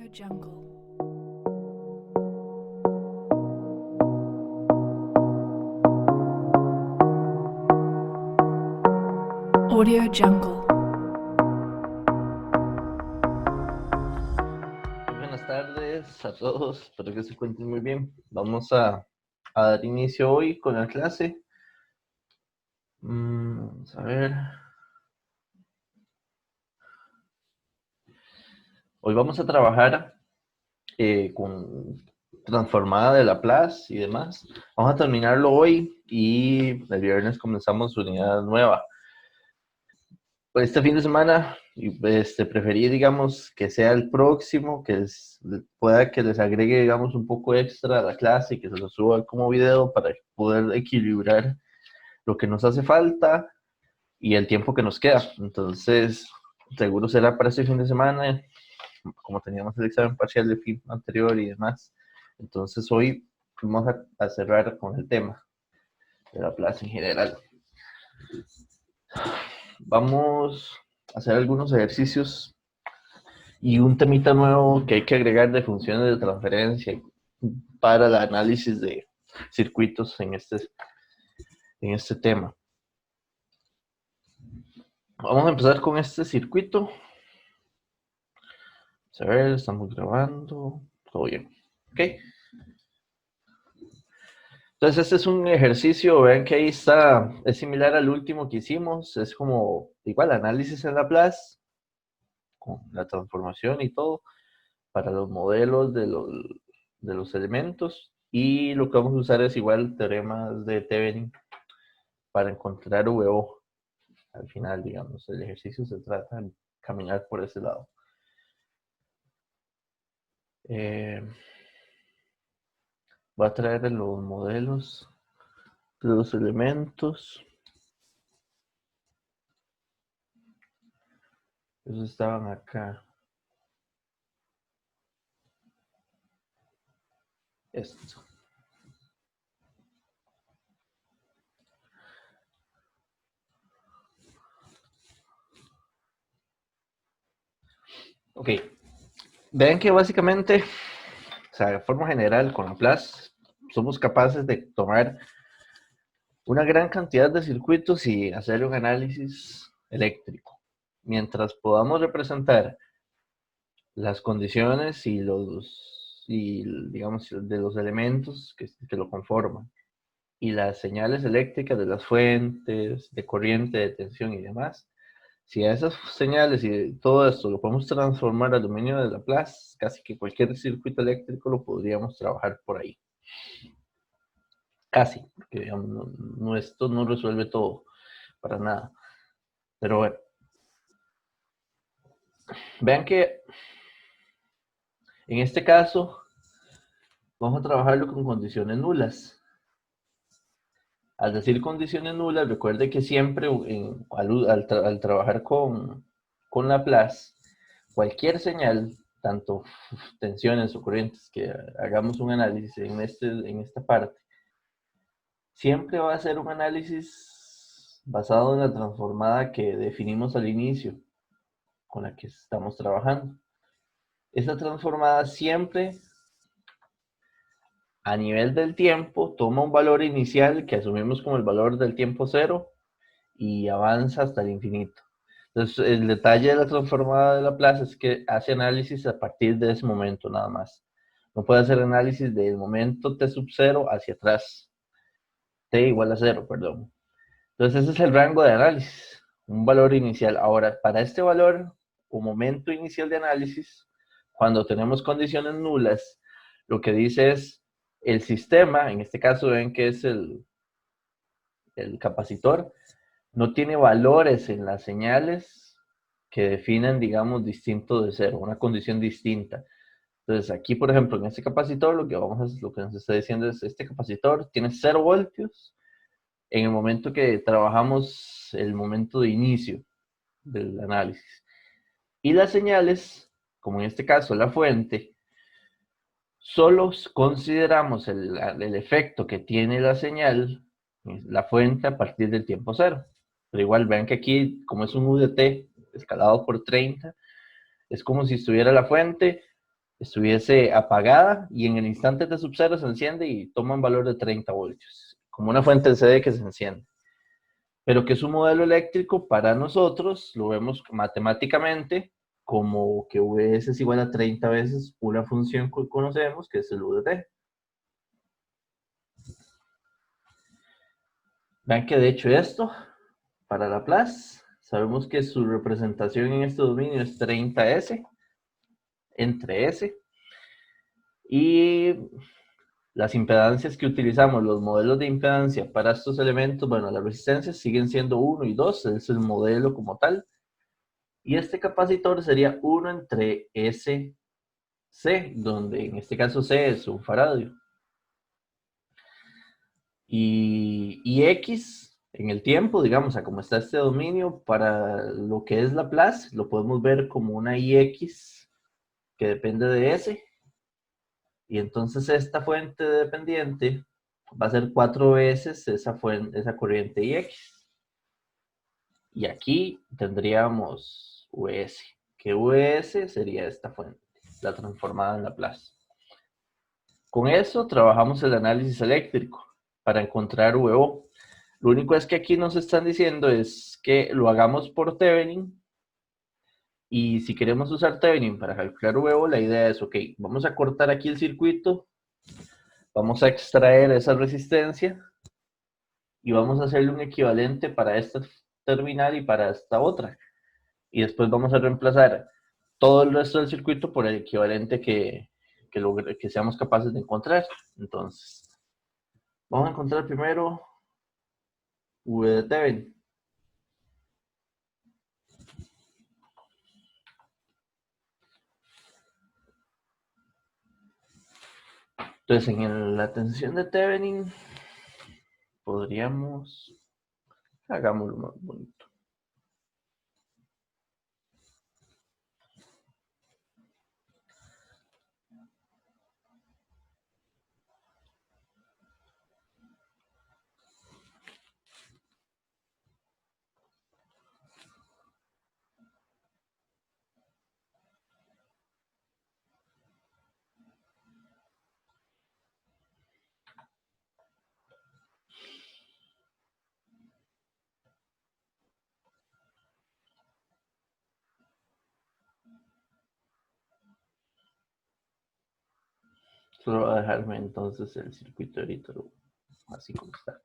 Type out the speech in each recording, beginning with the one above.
Jungle. Audio Jungle. Buenas tardes a todos, espero que se encuentren muy bien. Vamos a dar inicio hoy con la clase. Vamos a ver. Hoy vamos a trabajar con transformada de Laplace y demás. Vamos a terminarlo hoy y el viernes comenzamos unidad nueva. Pues este fin de semana preferí, digamos, que sea el próximo, pueda que les agregue, digamos, un poco extra a la clase y que se lo suba como video para poder equilibrar lo que nos hace falta y el tiempo que nos queda. Entonces, seguro será para este fin de semana, como teníamos el examen parcial del fin anterior y demás. Entonces, hoy vamos a cerrar con el tema de la clase en general. Vamos a hacer algunos ejercicios y un temita nuevo que hay que agregar de funciones de transferencia para el análisis de circuitos en este tema. Vamos a empezar con este circuito. A ver, estamos grabando. Todo bien. Ok. Entonces, este es un ejercicio, vean que ahí está, es similar al último que hicimos, es como igual análisis en Laplace, con la transformación y todo, para los modelos de los elementos, y lo que vamos a usar es igual teoremas de Thevenin para encontrar VO. Al final, digamos, el ejercicio se trata de caminar por ese lado. Voy a traer los modelos de los elementos. Esos estaban acá. Esto. Ok. Vean que básicamente, o sea, de forma general, con Laplace, somos capaces de tomar una gran cantidad de circuitos y hacer un análisis eléctrico. Mientras podamos representar las condiciones digamos, de los elementos que lo conforman y las señales eléctricas de las fuentes, de corriente, de tensión y demás, si a esas señales y todo esto lo podemos transformar al dominio de Laplace, casi que cualquier circuito eléctrico lo podríamos trabajar por ahí. Casi, porque digamos, esto no resuelve todo, para nada. Pero bueno, vean que en este caso vamos a trabajarlo con condiciones nulas. Al decir condiciones nulas, recuerde que siempre al trabajar con Laplace, cualquier señal, tanto tensiones o corrientes, que hagamos un análisis en esta parte, siempre va a ser un análisis basado en la transformada que definimos al inicio, con la que estamos trabajando. Esa transformada siempre, a nivel del tiempo, toma un valor inicial que asumimos como el valor del tiempo cero y avanza hasta el infinito. Entonces, el detalle de la transformada de Laplace es que hace análisis a partir de ese momento nada más. No puede hacer análisis del momento t sub 0 hacia atrás. T igual a 0, perdón. Entonces, ese es el rango de análisis, un valor inicial. Ahora, para este valor o momento inicial de análisis, cuando tenemos condiciones nulas, lo que dice es el sistema, en este caso ven que es el capacitor, no tiene valores en las señales que definen, digamos, distinto de cero, una condición distinta. Entonces, aquí, por ejemplo, en este capacitor, lo que nos está diciendo es, este capacitor tiene 0 voltios en el momento que trabajamos el momento de inicio del análisis. Y las señales, como en este caso la fuente, solo consideramos el efecto que tiene la señal, la fuente, a partir del tiempo cero. Pero igual vean que aquí, como es un UDT escalado por 30, es como si estuviera la fuente estuviese apagada y en el instante de sub cero se enciende y toma un valor de 30 voltios, como una fuente de CD que se enciende. Pero que es un modelo eléctrico para nosotros, lo vemos matemáticamente como que VS es igual a 30 veces una función que conocemos, que es el U de T. Vean que de hecho esto, para Laplace, sabemos que su representación en este dominio es 30S entre S. Y las impedancias que utilizamos, los modelos de impedancia para estos elementos, bueno, las resistencias siguen siendo 1 y 2, es el modelo como tal. Y este capacitor sería 1 entre SC, donde en este caso C es un faradio. Y X en el tiempo, digamos, a como está este dominio, para lo que es Laplace, lo podemos ver como una IX que depende de S. Y entonces esta fuente dependiente va a ser 4 veces esa corriente IX. Y aquí tendríamos VS, que VS sería esta fuente, la transformada en Laplace. Con eso trabajamos el análisis eléctrico para encontrar VO. Lo único es que aquí nos están diciendo es que lo hagamos por Thevenin. Y si queremos usar Thevenin para calcular VO, la idea es, ok, vamos a cortar aquí el circuito, vamos a extraer esa resistencia y vamos a hacerle un equivalente para esta terminal y para esta otra. Y después vamos a reemplazar todo el resto del circuito por el equivalente que seamos capaces de encontrar. Entonces, vamos a encontrar primero V de Thevenin. Entonces, en la tensión de Thevenin, podríamos, hagámoslo más bonito. Solo voy a dejarme entonces el circuito ahorita, así como está.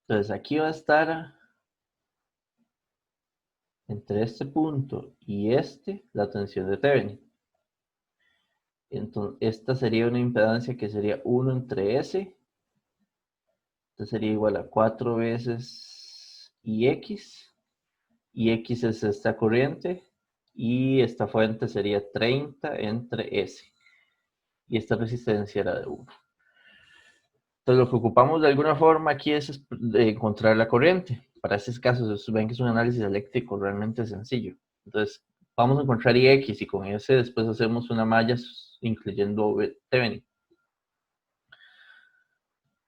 Entonces, aquí va a estar entre este punto y la tensión de Thevenin. Entonces, esta sería una impedancia que sería 1 entre S. Esto sería igual a 4 veces IX. IX es esta corriente. Y esta fuente sería 30 entre S. Y esta resistencia era de 1. Entonces, lo que ocupamos de alguna forma aquí es encontrar la corriente. Para estos casos, ven que es un análisis eléctrico realmente sencillo. Entonces, vamos a encontrar IX y con ese después hacemos una malla incluyendo Thevenin.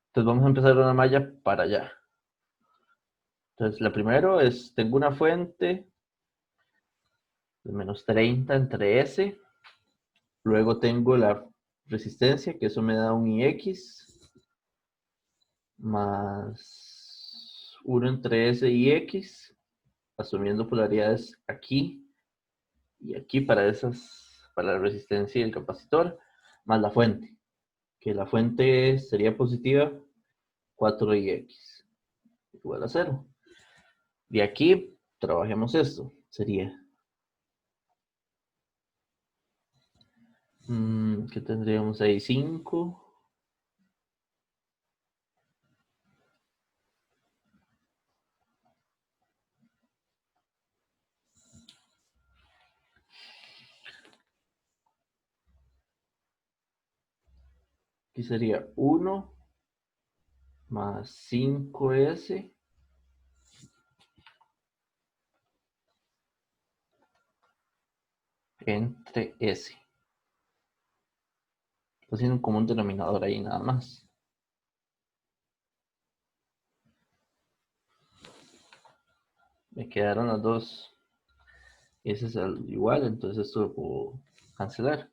Entonces, vamos a empezar una malla para allá. Entonces, la primero es, tengo una fuente de menos 30 entre S. Luego tengo la resistencia, que eso me da un IX, más 1 entre S y X, asumiendo polaridades aquí y aquí para la resistencia y el capacitor, más la fuente, que la fuente sería positiva 4ix igual a 0. De aquí trabajemos esto, sería, ¿qué tendríamos ahí? 5. Aquí sería 1 más 5S entre S. Estoy haciendo un común denominador ahí nada más. Me quedaron las dos. Ese es el igual, entonces esto lo puedo cancelar.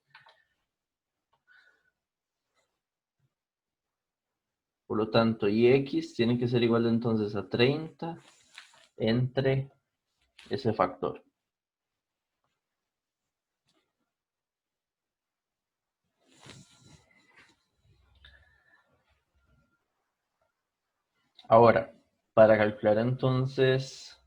Por lo tanto, Ix tiene que ser igual entonces a 30 entre ese factor. Ahora, para calcular entonces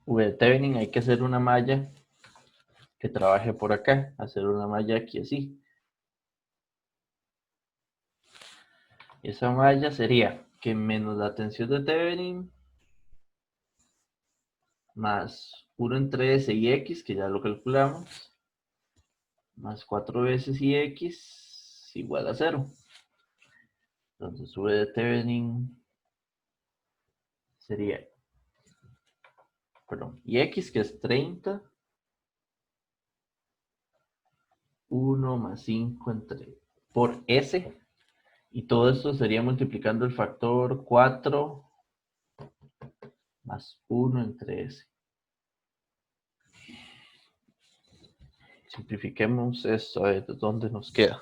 V de Thevenin, hay que hacer una malla que trabaje por acá, hacer una malla aquí así. Esa malla sería que menos la tensión de Thevenin más 1 entre S y X, que ya lo calculamos, más 4 veces Ix igual a 0. Entonces V de Thevenin sería, perdón, Ix que es 30, 1 más 5 entre, por S, y todo esto sería multiplicando el factor 4 más 1 entre S. Simplifiquemos esto, a ver de dónde nos queda.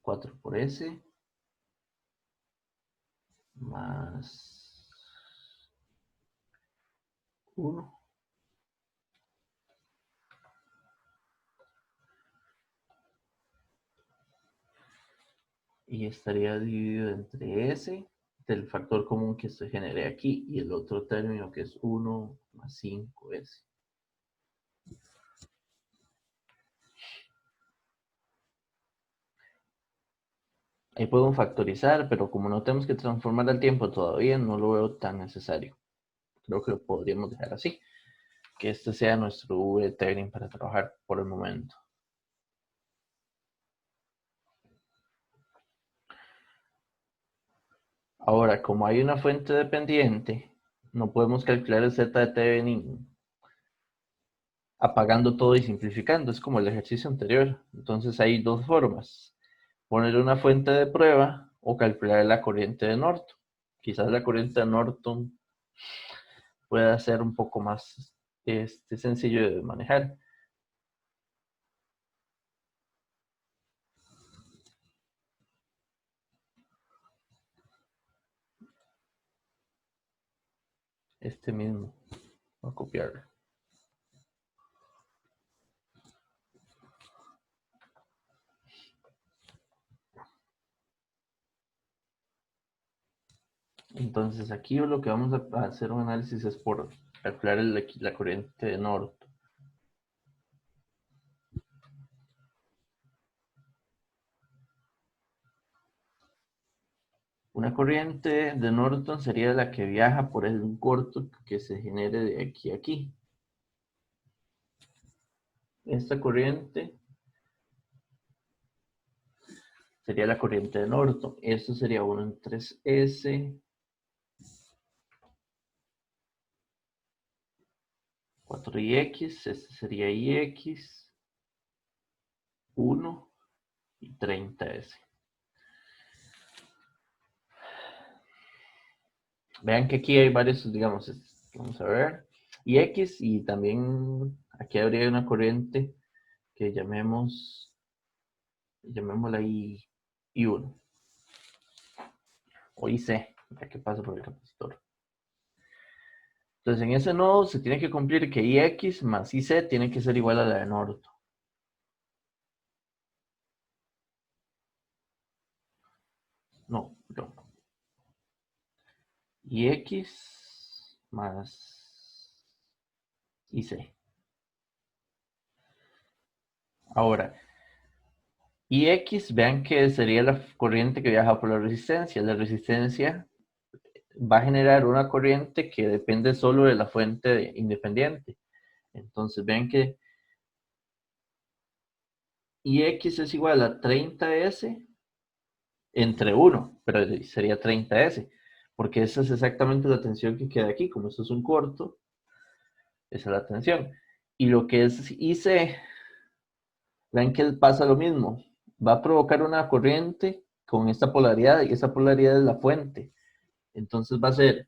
Cuatro por S más 1. Y estaría dividido entre S del factor común que se genere aquí y el otro término que es 1 más 5S. Ahí podemos factorizar, pero como no tenemos que transformar al tiempo todavía, no lo veo tan necesario. Creo que lo podríamos dejar así. Que este sea nuestro V Thevenin para trabajar por el momento. Ahora, como hay una fuente dependiente, no podemos calcular el Z de Thevenin apagando todo y simplificando. Es como el ejercicio anterior. Entonces hay dos formas. Poner una fuente de prueba o calcular la corriente de Norton. Quizás la corriente de Norton pueda ser un poco más sencillo de manejar. Este mismo. Voy a copiarlo. Entonces aquí lo que vamos a hacer un análisis es por calcular la corriente de Norton. Una corriente de Norton sería la que viaja por un corto que se genere de aquí a aquí. Esta corriente sería la corriente de Norton. Esto sería 1 en 3S, 4Ix, este sería Ix, 1 y 30S. Vean que aquí hay varios, digamos, vamos a ver, Ix y también aquí habría una corriente que llamémosla I1 o IC, ya que pasa por el capacitor. Entonces en ese nodo se tiene que cumplir que Ix más IC tiene que ser igual a la de Norton. No, perdón. Ix más IC. Ahora, Ix, vean que sería la corriente que viaja por la resistencia. La resistencia va a generar una corriente que depende solo de la fuente independiente. Entonces vean que Ix es igual a 30S entre 1, pero sería 30S, porque esa es exactamente la tensión que queda aquí. Como esto es un corto, esa es la tensión. Y lo que es IC, ven que pasa lo mismo. Va a provocar una corriente con esta polaridad, y esa polaridad es la fuente. Entonces va a ser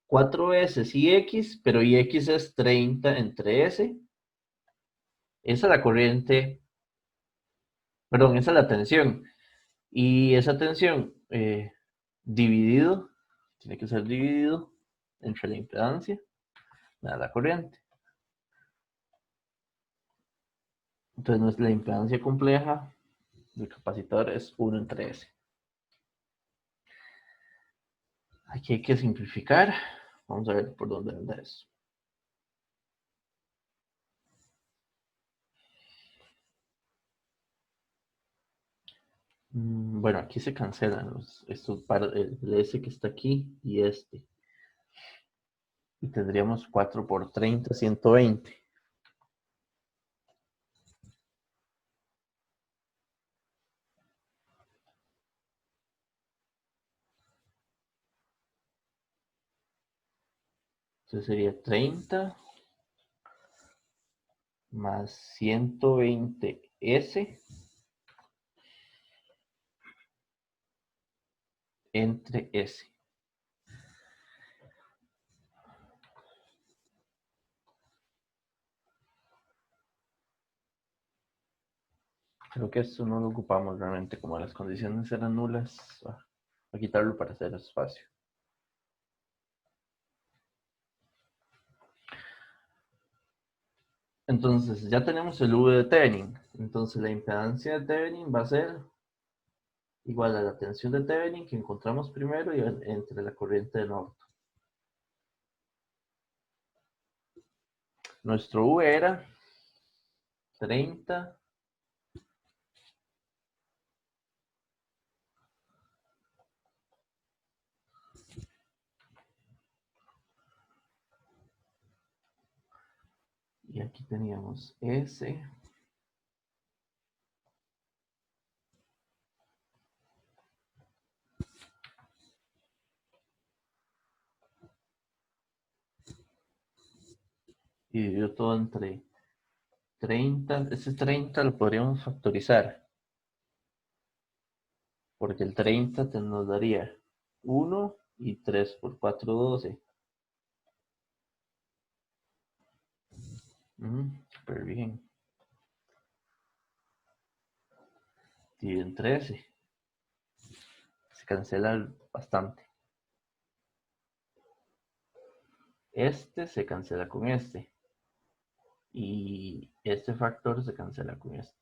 4S y X, pero X es 30 entre S. Esa es la corriente, perdón, esa es la tensión. Y esa tensión dividido, tiene que ser dividido entre la impedancia, la corriente. Entonces la impedancia compleja del capacitor es 1 entre S. Aquí hay que simplificar. Vamos a ver por dónde anda eso. Bueno, aquí se cancelan estos el S que está aquí y este. Y tendríamos 4 por 30, 120. Entonces sería 30 más 120S entre S. Creo que esto no lo ocupamos realmente, como las condiciones eran nulas. Voy a quitarlo para hacer espacio. Entonces ya tenemos el V de Thevenin. Entonces la impedancia de Thevenin va a ser igual a la tensión de Thevenin que encontramos primero y entre la corriente de Norton. Nuestro V era 30 y aquí teníamos S y dividió todo entre 30. Ese 30 lo podríamos factorizar, porque el 30 nos daría 1 y 3 por 4, 12. Súper bien. Dividido en 13. Se cancela bastante. Este se cancela con este. Y este factor se cancela con este.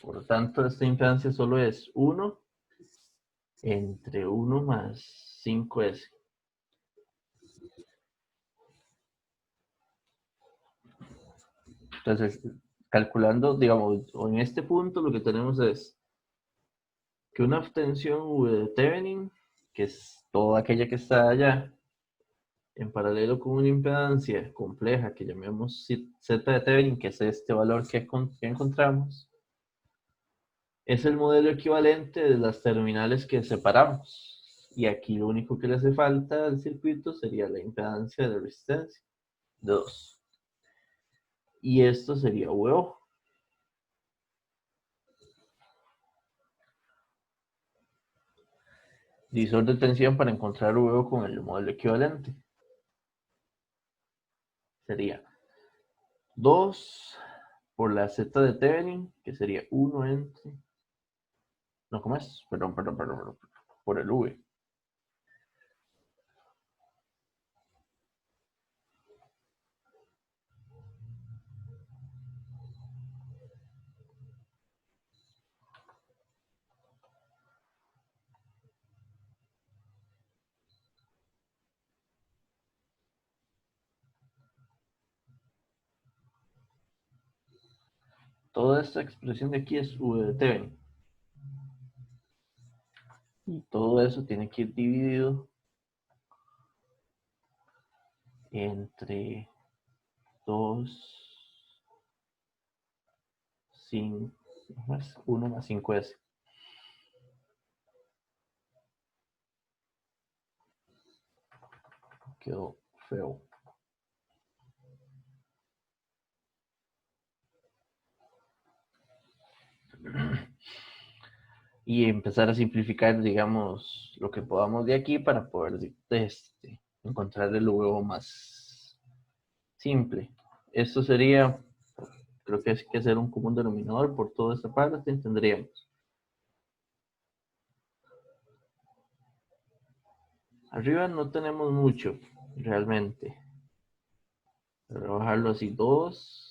Por lo tanto, esta impedancia solo es 1 entre 1 más 5S. Entonces, calculando, digamos, en este punto lo que tenemos es que una tensión V de Thevenin, que es toda aquella que está allá, en paralelo con una impedancia compleja que llamemos Z de Thevenin, que es este valor que encontramos, es el modelo equivalente de las terminales que separamos. Y aquí lo único que le hace falta al circuito sería la impedancia de resistencia de 2. Y esto sería VO. Divisor de tensión para encontrar VO con el modelo equivalente. Sería 2 por la Z de Thevenin, que sería 1 entre... No, ¿cómo es? Perdón. Por el V. Toda esta expresión de aquí es V de Thevenin. Y todo eso tiene que ir dividido entre 2, 5, 1 más 5s. Quedó feo. Y empezar a simplificar, digamos, lo que podamos de aquí para poder encontrar el huevo más simple. Esto sería, creo que es que hacer un común denominador por toda esta parte, tendríamos. Arriba no tenemos mucho, realmente. Voy a bajarlo así, 2.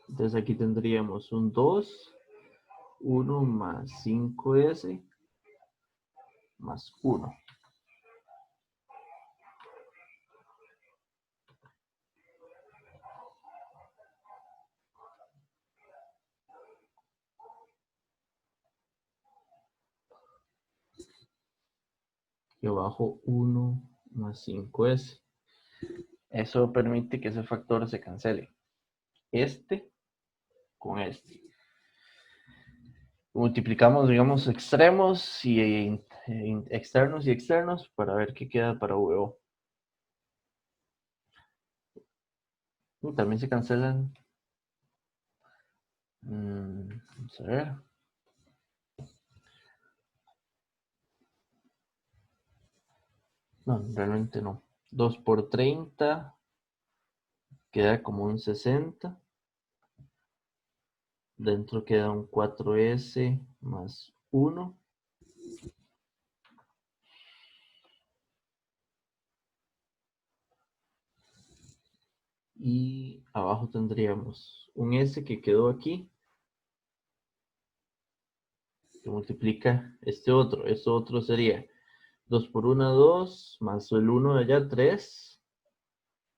Entonces aquí tendríamos un 2, 1 más 5s más 1. Y abajo 1 más 5s. Eso permite que ese factor se cancele. Este con este. Multiplicamos, digamos, extremos y externos y externos para ver qué queda para VO. También se cancelan. Vamos a ver. No, realmente no. 2 por 30 queda como un 60. Dentro queda un 4s más 1. Y abajo tendríamos un s que quedó aquí, que multiplica este otro. Este otro sería 2 por 1, 2, más el 1 de allá, 3,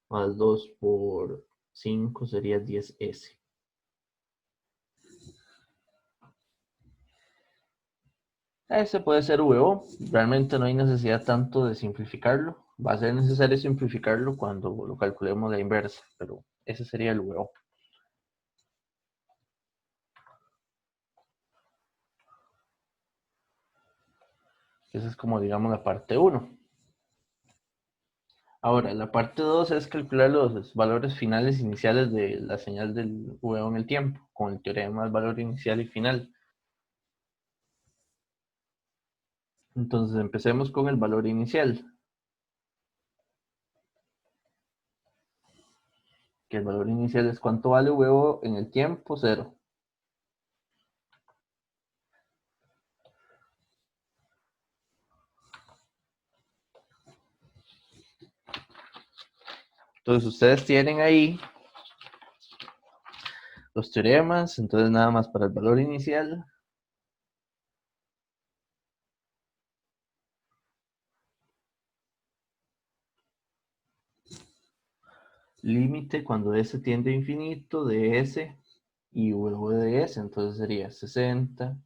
más 2 por 5 sería 10s. Ese puede ser VO. Realmente no hay necesidad tanto de simplificarlo. Va a ser necesario simplificarlo cuando lo calculemos la inversa, pero ese sería el VO. Esa es como, digamos, la parte 1. Ahora, la parte 2 es calcular los valores finales iniciales de la señal del VO en el tiempo, con el teorema del valor inicial y final. Entonces, empecemos con el valor inicial. Que el valor inicial es cuánto vale VO en el tiempo, 0. Entonces, ustedes tienen ahí los teoremas, entonces nada más para el valor inicial. Límite cuando s tiende a infinito de s y v de s, entonces sería 60.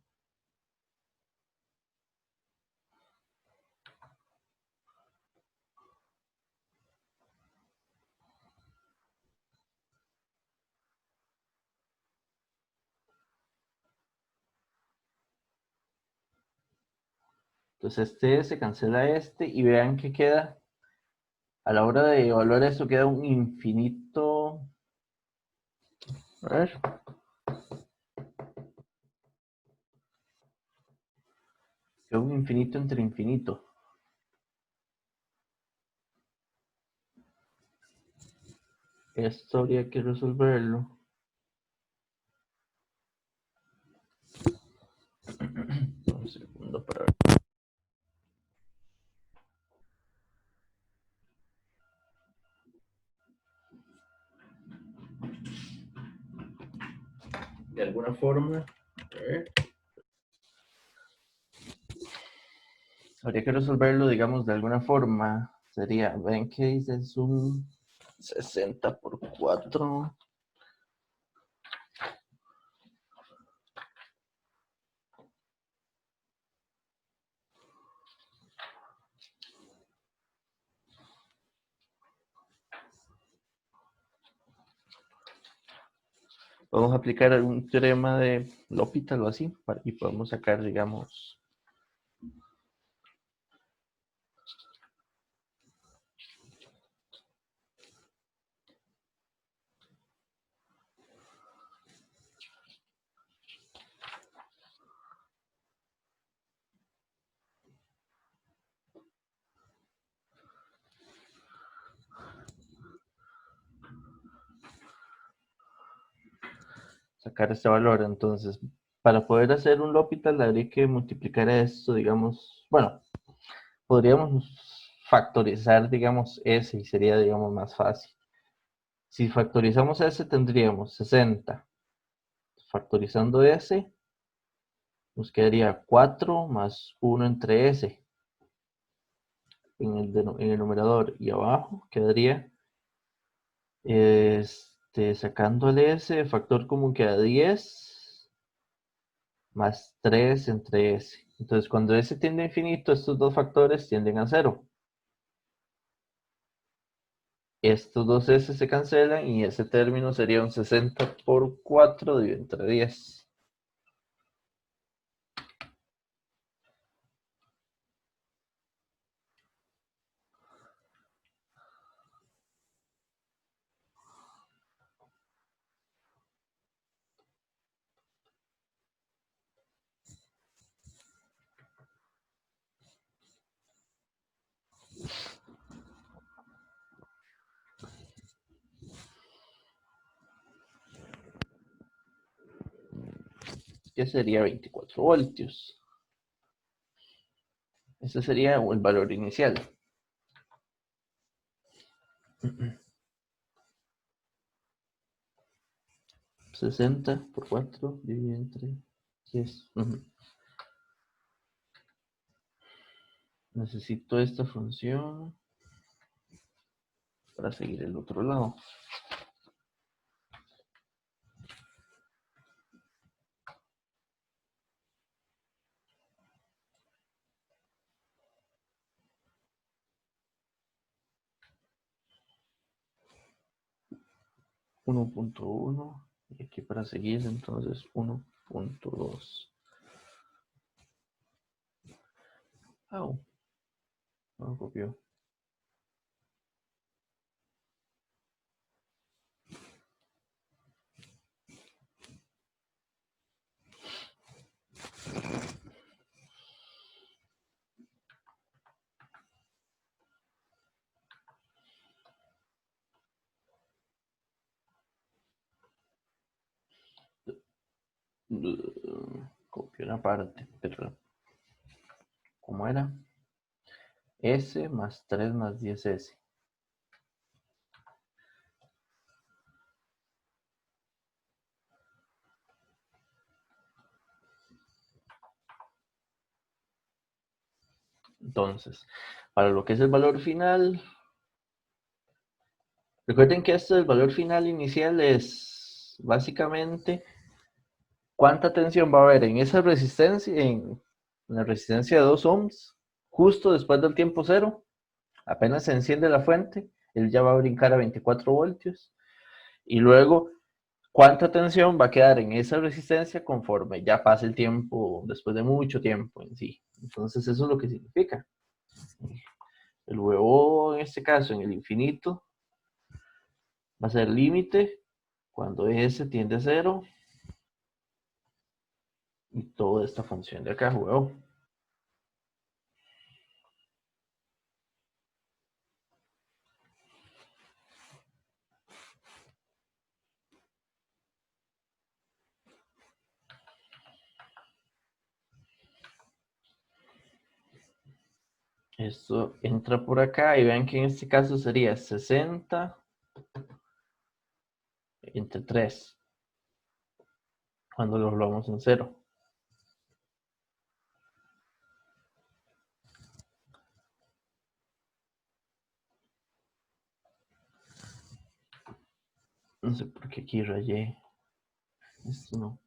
Entonces este s cancela este y vean que queda, a la hora de evaluar esto queda un infinito. A ver. Queda un infinito entre infinito. Esto habría que resolverlo. Un segundo para ver. de alguna forma. A ver. Habría que resolverlo, digamos, de alguna forma. Sería, ven que dice es un 60 por 4. Podemos aplicar algún teorema de L'Hopital o así, y podemos sacar, digamos, sacar este valor. Entonces, para poder hacer un L'Hopital habría que multiplicar esto, digamos, bueno, podríamos factorizar, digamos, S y sería, digamos, más fácil. Si factorizamos S tendríamos 60. Factorizando S, nos quedaría 4 más 1 entre S en el numerador, y abajo quedaría, sacando el S, factor común queda 10 más 3 entre S. Entonces, cuando S tiende a infinito, estos dos factores tienden a 0. Estos dos S se cancelan y ese término sería un 60 por 4 dividido entre 10. Que sería 24 voltios. Ese sería el valor inicial. 60 por 4 dividido entre 10. Necesito esta función para seguir el otro lado. .1 y aquí para seguir entonces 1.2. Oh, no copió. Copió una parte, pero ¿cómo era? S más 3 más 10S. Entonces, para lo que es el valor final, recuerden que esto del valor final inicial es básicamente cuánta tensión va a haber en esa resistencia, en la resistencia de 2 ohms, justo después del tiempo cero. Apenas se enciende la fuente, él ya va a brincar a 24 voltios. Y luego, ¿cuánta tensión va a quedar en esa resistencia conforme ya pase el tiempo, después de mucho tiempo en sí? Entonces, eso es lo que significa. El huevo, en este caso, en el infinito, va a ser límite cuando S tiende a 0 y toda esta función de acá, huevo. Esto entra por acá y vean que en este caso sería 60 entre 3. cuando lo evaluamos en 0. No sé por qué aquí rayé. Esto no.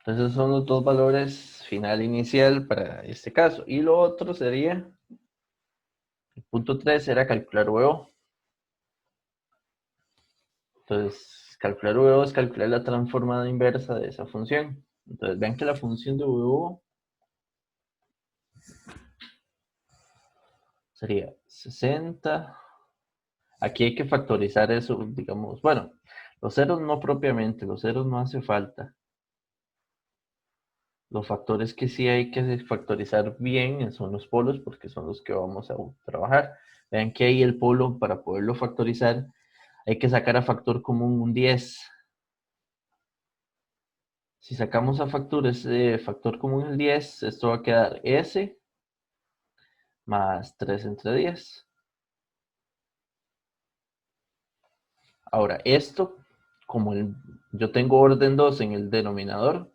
Entonces son los dos valores final e inicial para este caso. Y lo otro sería, el punto 3 era calcular VO. Entonces, calcular VO es calcular la transformada inversa de esa función. Entonces, vean que la función de VO sería 60. Aquí hay que factorizar eso, digamos. Bueno, los ceros no propiamente, los ceros no hace falta. Los factores que sí hay que factorizar bien son los polos, porque son los que vamos a trabajar. Vean que ahí el polo, para poderlo factorizar, hay que sacar a factor común un 10. Si sacamos a factor común el 10, esto va a quedar S más 3 entre 10. Ahora, esto, como yo tengo orden 2 en el denominador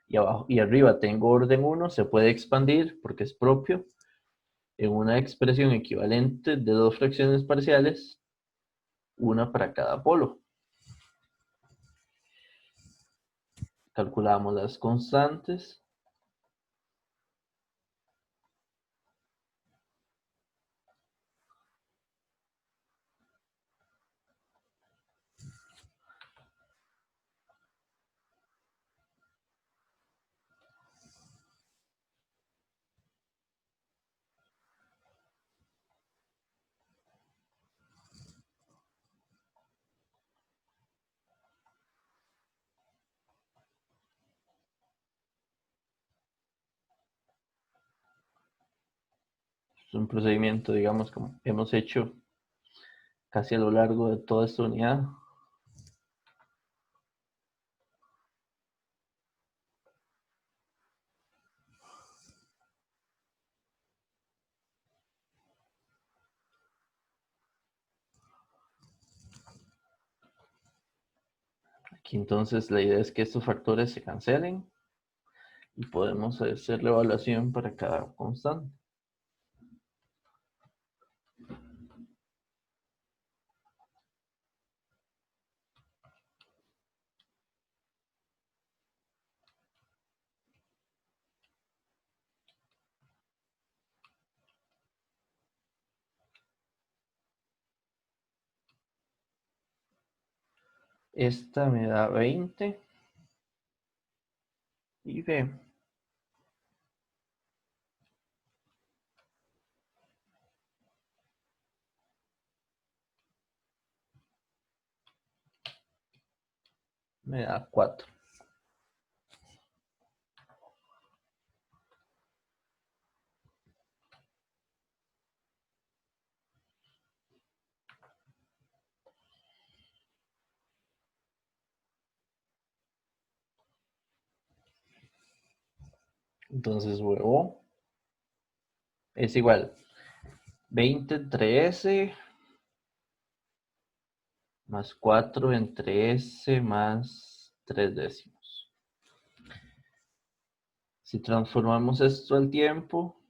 y abajo y arriba tengo orden 1, se puede expandir porque es propio en una expresión equivalente de dos fracciones parciales, una para cada polo. Calculamos las constantes. Es un procedimiento, digamos, como hemos hecho casi a lo largo de toda esta unidad. Aquí entonces la idea es que estos factores se cancelen y podemos hacer la evaluación para cada constante. Esta me da 20 y B me da 4. Entonces huevo es igual 20 entre S más 4 entre S más 3 décimos. Si transformamos esto al tiempo,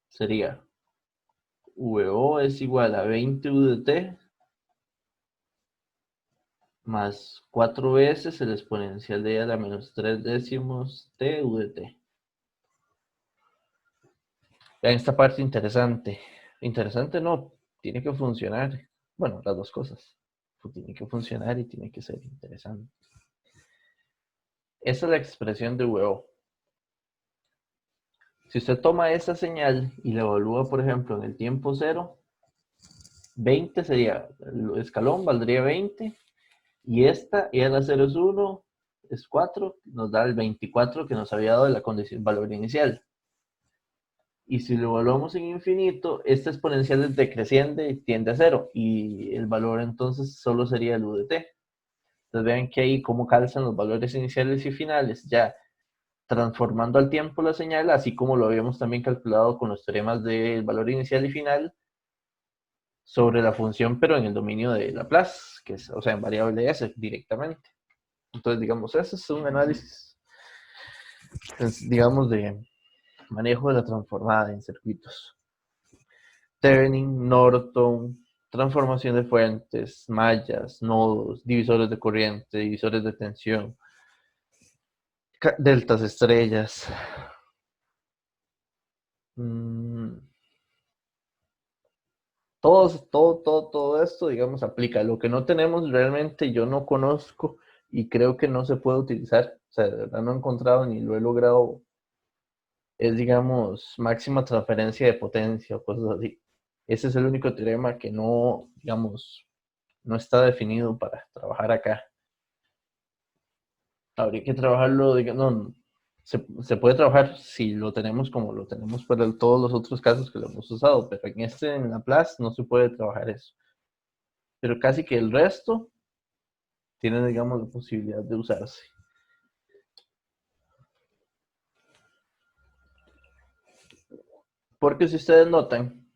sería VO es igual a 20 UDT más 4 veces el exponencial de a la menos 3 décimos t UDT. Vean esta parte interesante. Interesante no, tiene que funcionar. Bueno, las dos cosas. Tiene que funcionar y tiene que ser interesante. Esa es la expresión de VO. Si usted toma esa señal y la evalúa, por ejemplo, en el tiempo 0, 20 sería, el escalón valdría 20, y esta, y a la 0 es 1, es 4, nos da el 24 que nos había dado la condición valor inicial. Y si lo evaluamos en infinito, esta exponencial es decreciente y tiende a 0, y el valor entonces solo sería el UDT. Entonces vean que ahí cómo calzan los valores iniciales y finales, ya transformando al tiempo la señal, así como lo habíamos también calculado con los teoremas del valor inicial y final sobre la función, pero en el dominio de Laplace, que es, o sea, en variable S directamente. Entonces, digamos, ese es un análisis, digamos, de manejo de la transformada en circuitos. Thevenin, Norton, transformación de fuentes, mallas, nodos, divisores de corriente, divisores de tensión, deltas estrellas. Todo esto, digamos, aplica. Lo que no tenemos realmente yo no conozco y creo que no se puede utilizar. O sea, de verdad no he encontrado ni lo he logrado. Es, digamos, máxima transferencia de potencia o cosas así. Ese es el único teorema que no, digamos, no está definido para trabajar acá. Habría que trabajarlo, digamos, no, se puede trabajar si lo tenemos como lo tenemos para todos los otros casos que lo hemos usado, pero en Laplace no se puede trabajar eso. Pero casi que el resto tiene, digamos, la posibilidad de usarse. Porque si ustedes notan,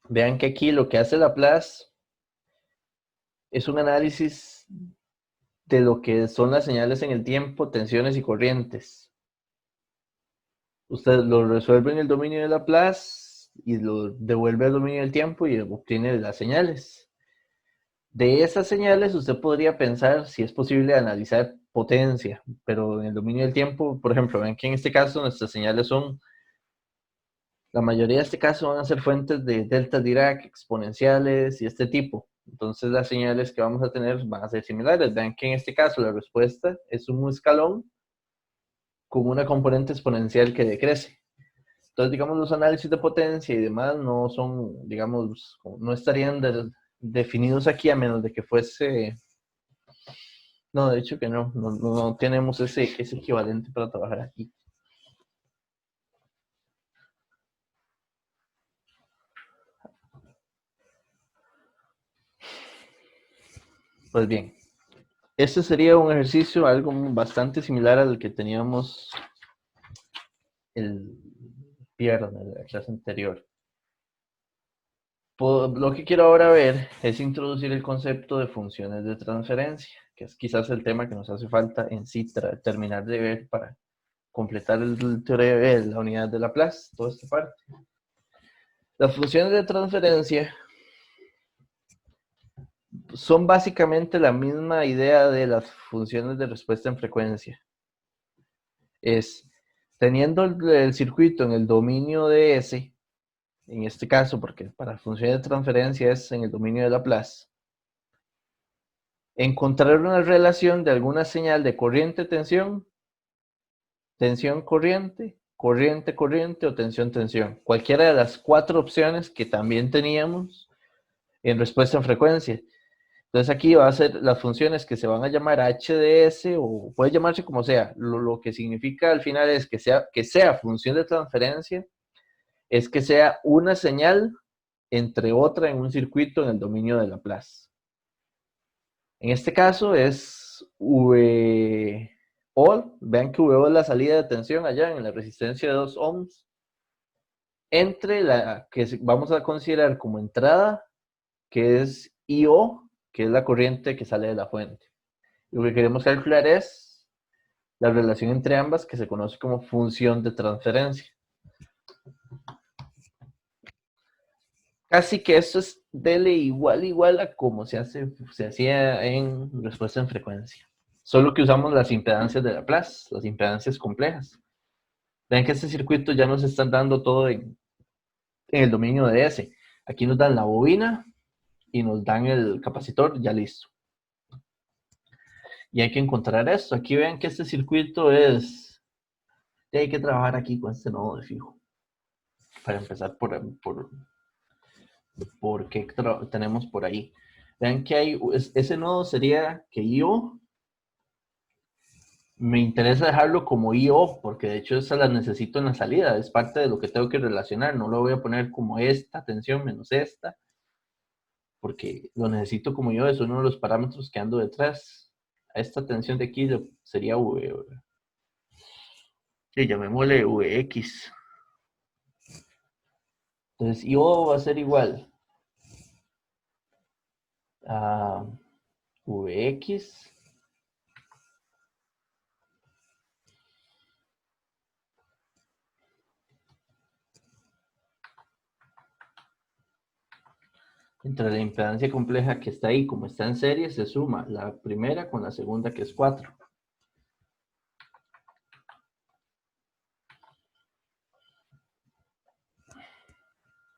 vean que aquí lo que hace Laplace es un análisis de lo que son las señales en el tiempo, tensiones y corrientes. Usted lo resuelve en el dominio de Laplace y lo devuelve al dominio del tiempo y obtiene las señales. De esas señales usted podría pensar si es posible analizar potencia, pero en el dominio del tiempo, por ejemplo, ven que en este caso nuestras señales son, la mayoría de este caso van a ser fuentes de delta Dirac, exponenciales y este tipo. Entonces las señales que vamos a tener van a ser similares. Vean que en este caso la respuesta es un escalón con una componente exponencial que decrece. Entonces, digamos, los análisis de potencia y demás no son, digamos, no estarían definidos aquí a menos de que fuese... No, de hecho que no tenemos ese equivalente para trabajar aquí. Pues bien, este sería un ejercicio algo bastante similar al que teníamos el viernes, en la clase anterior. Lo que quiero ahora ver es introducir el concepto de funciones de transferencia, que es quizás el tema que nos hace falta en sí terminar de ver para completar el teorema de la unidad de Laplace, toda esta parte. Las funciones de transferencia son básicamente la misma idea de las funciones de respuesta en frecuencia. Es teniendo el circuito en el dominio de S, en este caso, porque para funciones de transferencia es en el dominio de Laplace, encontrar una relación de alguna señal de corriente-tensión, tensión-corriente, corriente-corriente o tensión-tensión. Cualquiera de las cuatro opciones que también teníamos en respuesta en frecuencia. Entonces aquí va a ser las funciones que se van a llamar HDS o puede llamarse como sea. Lo que significa al final es que sea función de transferencia, es que sea una señal entre otra en un circuito en el dominio de Laplace. En este caso es VO, vean que VO es la salida de tensión allá en la resistencia de 2 ohms, entre la que vamos a considerar como entrada, que es IO, que es la corriente que sale de la fuente. Lo que queremos calcular es la relación entre ambas, que se conoce como función de transferencia. Casi que esto es dele igual a como se hacía en respuesta en frecuencia. Solo que usamos las impedancias de Laplace, las impedancias complejas. Vean que este circuito ya nos están dando todo en el dominio de S. Aquí nos dan la bobina y nos dan el capacitor ya listo. Y hay que encontrar esto. Aquí ven que este circuito es... Hay que trabajar aquí con este nodo de fijo. Para empezar por qué tenemos por ahí. Vean que hay... Ese nodo sería que IO... Me interesa dejarlo como IO, porque de hecho esa la necesito en la salida. Es parte de lo que tengo que relacionar. No lo voy a poner como esta tensión menos esta, porque lo necesito como IO. Es uno de los parámetros que ando detrás. a esta tensión de aquí sería V. Y llamémosle Vx. Entonces, IO va a ser igual a Vx entre la impedancia compleja que está ahí, como está en serie, se suma la primera con la segunda, que es 4.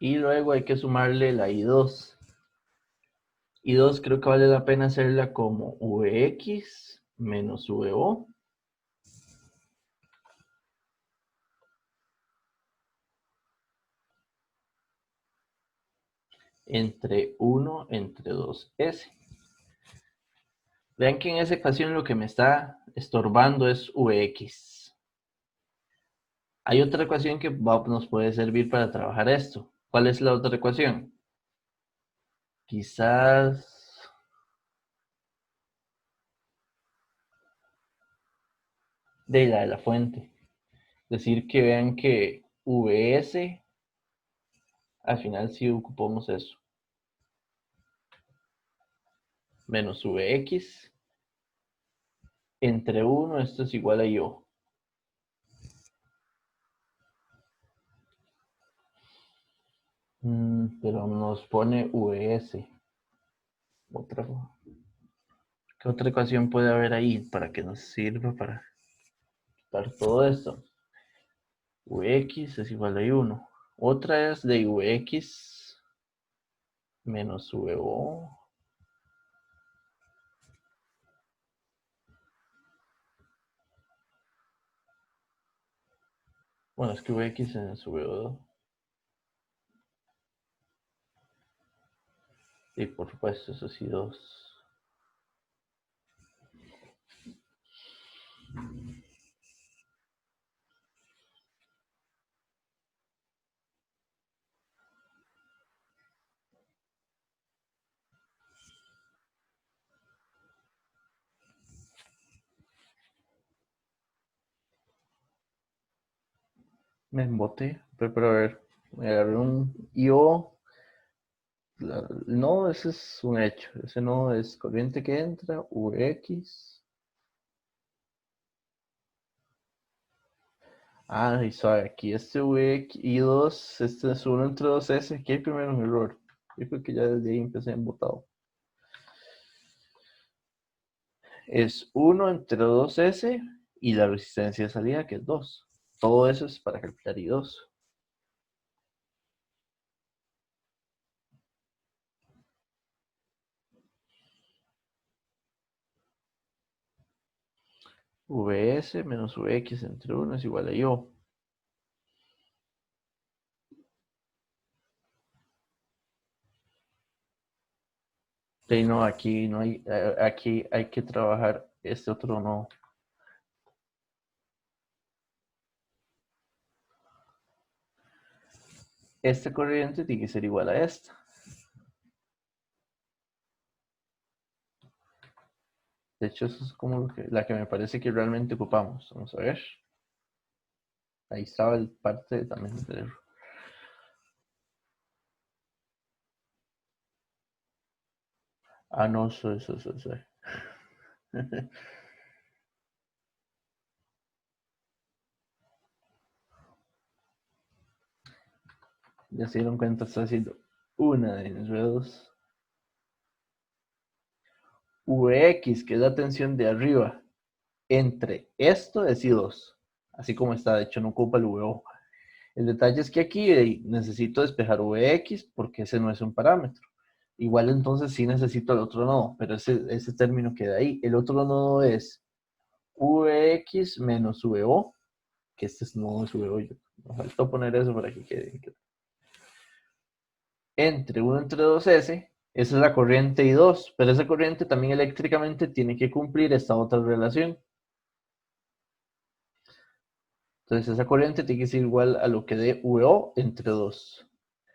Y luego hay que sumarle la I2. I2 creo que vale la pena hacerla como Vx menos VO. Entre 1 entre 2S. Vean que en esa ecuación lo que me está estorbando es Vx. Hay otra ecuación que nos puede servir para trabajar esto. ¿Cuál es la otra ecuación? Quizás de la fuente. Es decir, que vean que Vs, al final sí ocupamos eso. Menos Vx entre 1, esto es igual a IO. Pero nos pone Vs. ¿Qué otra ecuación puede haber ahí para que nos sirva para quitar todo esto? Vx es igual a 1. Otra es de Vx menos VO. Bueno, es que Vx menos VO2. Y por supuesto, eso sí, 2. Me emboté, pero a ver, me agarré un IO. No, ese es un hecho. Ese no es corriente que entra, Vx. Ah, y suave, aquí este Vx I2, este es 1 entre 2S. Aquí hay primero un error. Yo creo que ya desde ahí empecé embotado. Es 1 entre 2S y la resistencia de salida, que es 2. Todo eso es para calcular I2. Vs menos Vx entre 1 es igual a IO. Sí, no, aquí no hay, aquí hay que trabajar este otro no. Esta corriente tiene que ser igual a esta. De hecho, eso es como la que me parece que realmente ocupamos. Vamos a ver. Ahí estaba el parte también del error. Ah, no, eso. Ya se dieron cuenta, estoy haciendo una de enredos. Vx, que es la tensión de arriba, entre esto es I2. Así como está, de hecho no ocupa el VO. El detalle es que aquí necesito despejar Vx porque ese no es un parámetro. Igual entonces sí necesito el otro nodo, pero ese término queda ahí. El otro nodo es Vx menos VO, que este no es VO. Me faltó poner eso para que quede. Entre 1 entre 2S, esa es la corriente I2, pero esa corriente también eléctricamente tiene que cumplir esta otra relación. Entonces esa corriente tiene que ser igual a lo que dé VO entre 2.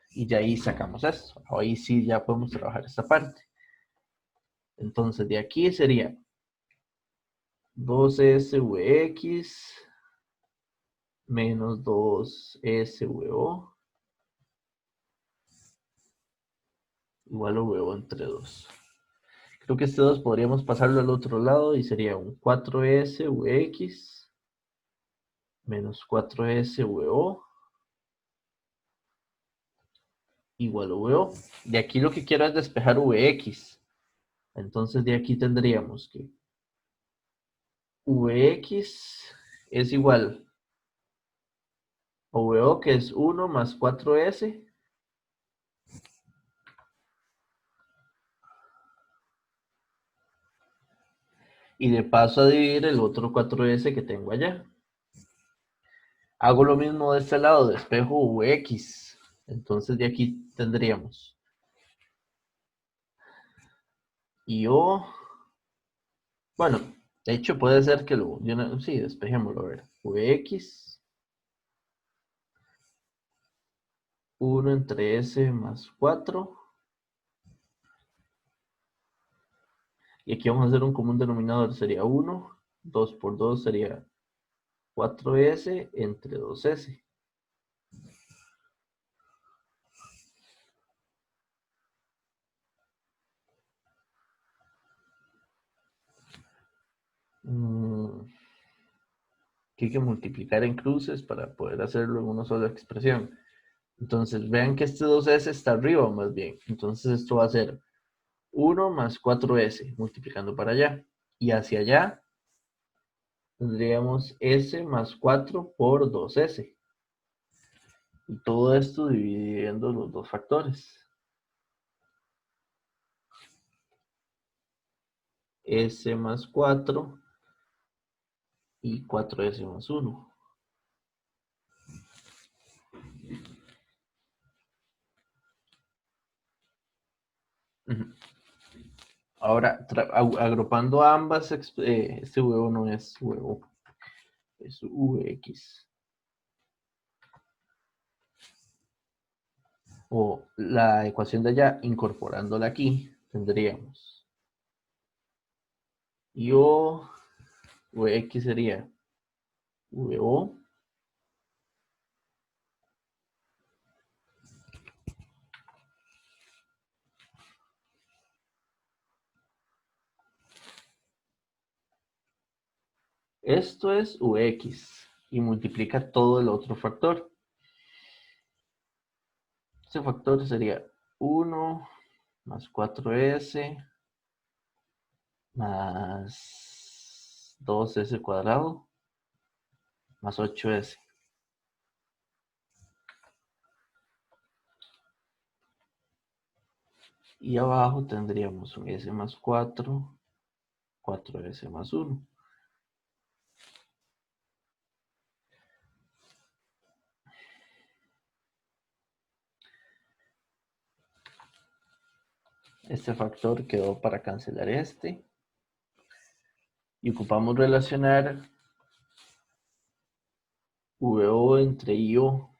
Y ya ahí sacamos esto. Ahí sí ya podemos trabajar esta parte. Entonces de aquí sería 2SVX menos 2SVO igual a VO entre 2. Creo que este 2 podríamos pasarlo al otro lado y sería un 4SVX menos 4SVO igual a VO. De aquí lo que quiero es despejar VX. Entonces de aquí tendríamos que Vx es igual a VO, que es 1 más 4S, y de paso a dividir el otro 4S que tengo allá. Hago lo mismo de este lado, despejo Vx. Entonces de aquí tendríamos yo, bueno, de hecho puede ser que lo, sí, despejémoslo, a ver, Vx 1 entre S más 4, y aquí vamos a hacer un común denominador, sería 1, 2 por 2 sería 4S entre 2S. Que hay que multiplicar en cruces para poder hacerlo en una sola expresión. Entonces, vean que este 2S está arriba más bien. Entonces, esto va a ser 1 más 4S, multiplicando para allá. Y hacia allá tendríamos S más 4 por 2S. Y todo esto dividiendo los dos factores. S más 4 y 4S más 1. Ahora, agrupando ambas, este huevo no es huevo, es Vx. O la ecuación de allá, incorporándola aquí, tendríamos yo, Vx sería Vo esto es Vx y multiplica todo el otro factor. Ese factor sería 1 más 4S más 2S cuadrado más 8S. Y abajo tendríamos un S más 4, 4S más 1. Este factor quedó para cancelar este. Y ocupamos relacionar VO entre IO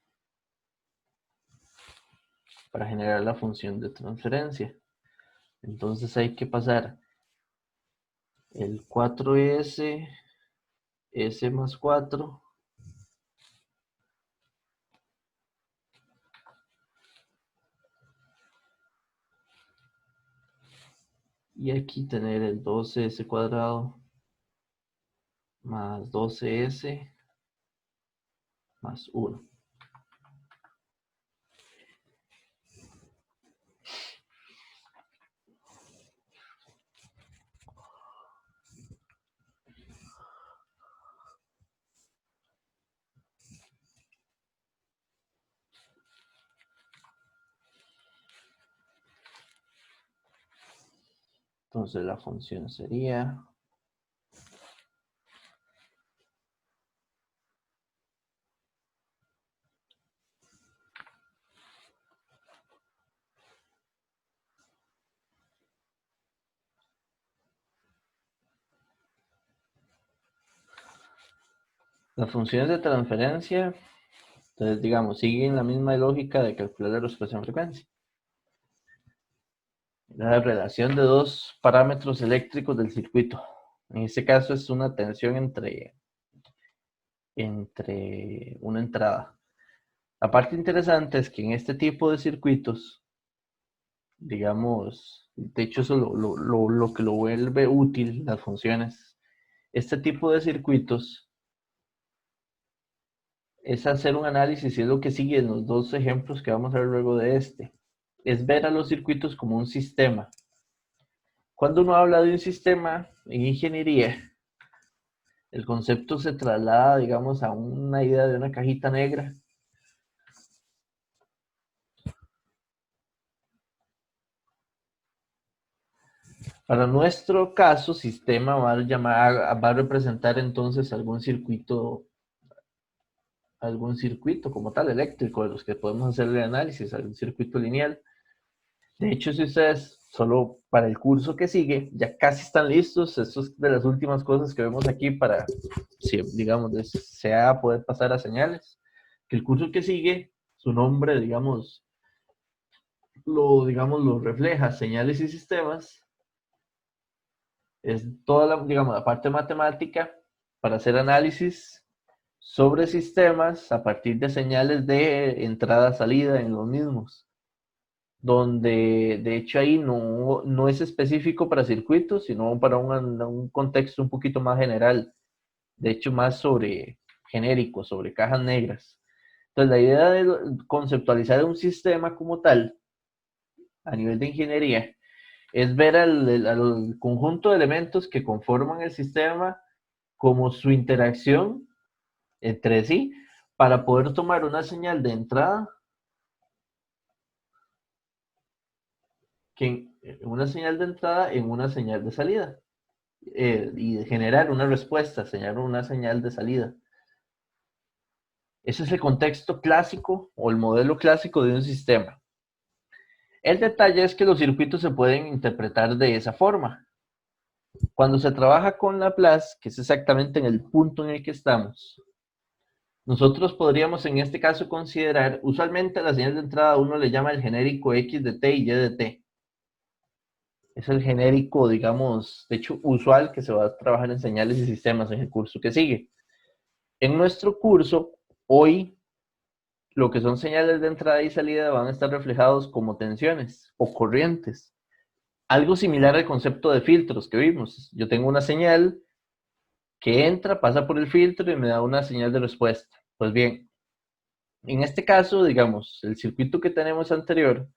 para generar la función de transferencia. Entonces hay que pasar el 4S, S más 4, y aquí tener el 12S cuadrado más 12S más 1. Entonces la función sería las funciones de transferencia. Entonces, digamos, siguen la misma lógica de calcular la expresión frecuencia. La relación de dos parámetros eléctricos del circuito. En este caso es una tensión entre una entrada. La parte interesante es que en este tipo de circuitos, digamos, de hecho eso lo que lo vuelve útil, las funciones, este tipo de circuitos es hacer un análisis y es lo que sigue en los dos ejemplos que vamos a ver luego de este. Es ver a los circuitos como un sistema. Cuando uno habla de un sistema en ingeniería, el concepto se traslada, digamos, a una idea de una cajita negra. Para nuestro caso, sistema va a representar entonces algún circuito como tal eléctrico de los que podemos hacerle análisis, algún circuito lineal. De hecho, si ustedes, solo para el curso que sigue, ya casi están listos, esto es de las últimas cosas que vemos aquí para, si digamos, desear poder pasar a señales, que el curso que sigue, su nombre, digamos, lo refleja, señales y sistemas, es toda la parte matemática para hacer análisis sobre sistemas a partir de señales de entrada-salida en los mismos, donde de hecho ahí no es específico para circuitos, sino para un contexto un poquito más general, de hecho más sobre genérico, sobre cajas negras. Entonces la idea de conceptualizar un sistema como tal, a nivel de ingeniería, es ver al conjunto de elementos que conforman el sistema como su interacción entre sí para poder tomar una señal de entrada una señal de entrada en una señal de salida y generar una respuesta, señalar una señal de salida. Ese es el contexto clásico o el modelo clásico de un sistema. El detalle es que los circuitos se pueden interpretar de esa forma. Cuando se trabaja con Laplace, que es exactamente en el punto en el que estamos, nosotros podríamos en este caso considerar, usualmente a la señal de entrada uno le llama el genérico X de t y Y de t. Es el genérico, digamos, de hecho usual que se va a trabajar en señales y sistemas en el curso que sigue. En nuestro curso, hoy, lo que son señales de entrada y salida van a estar reflejados como tensiones o corrientes. Algo similar al concepto de filtros que vimos. Yo tengo una señal que entra, pasa por el filtro y me da una señal de respuesta. Pues bien, en este caso, digamos, el circuito que tenemos anterior,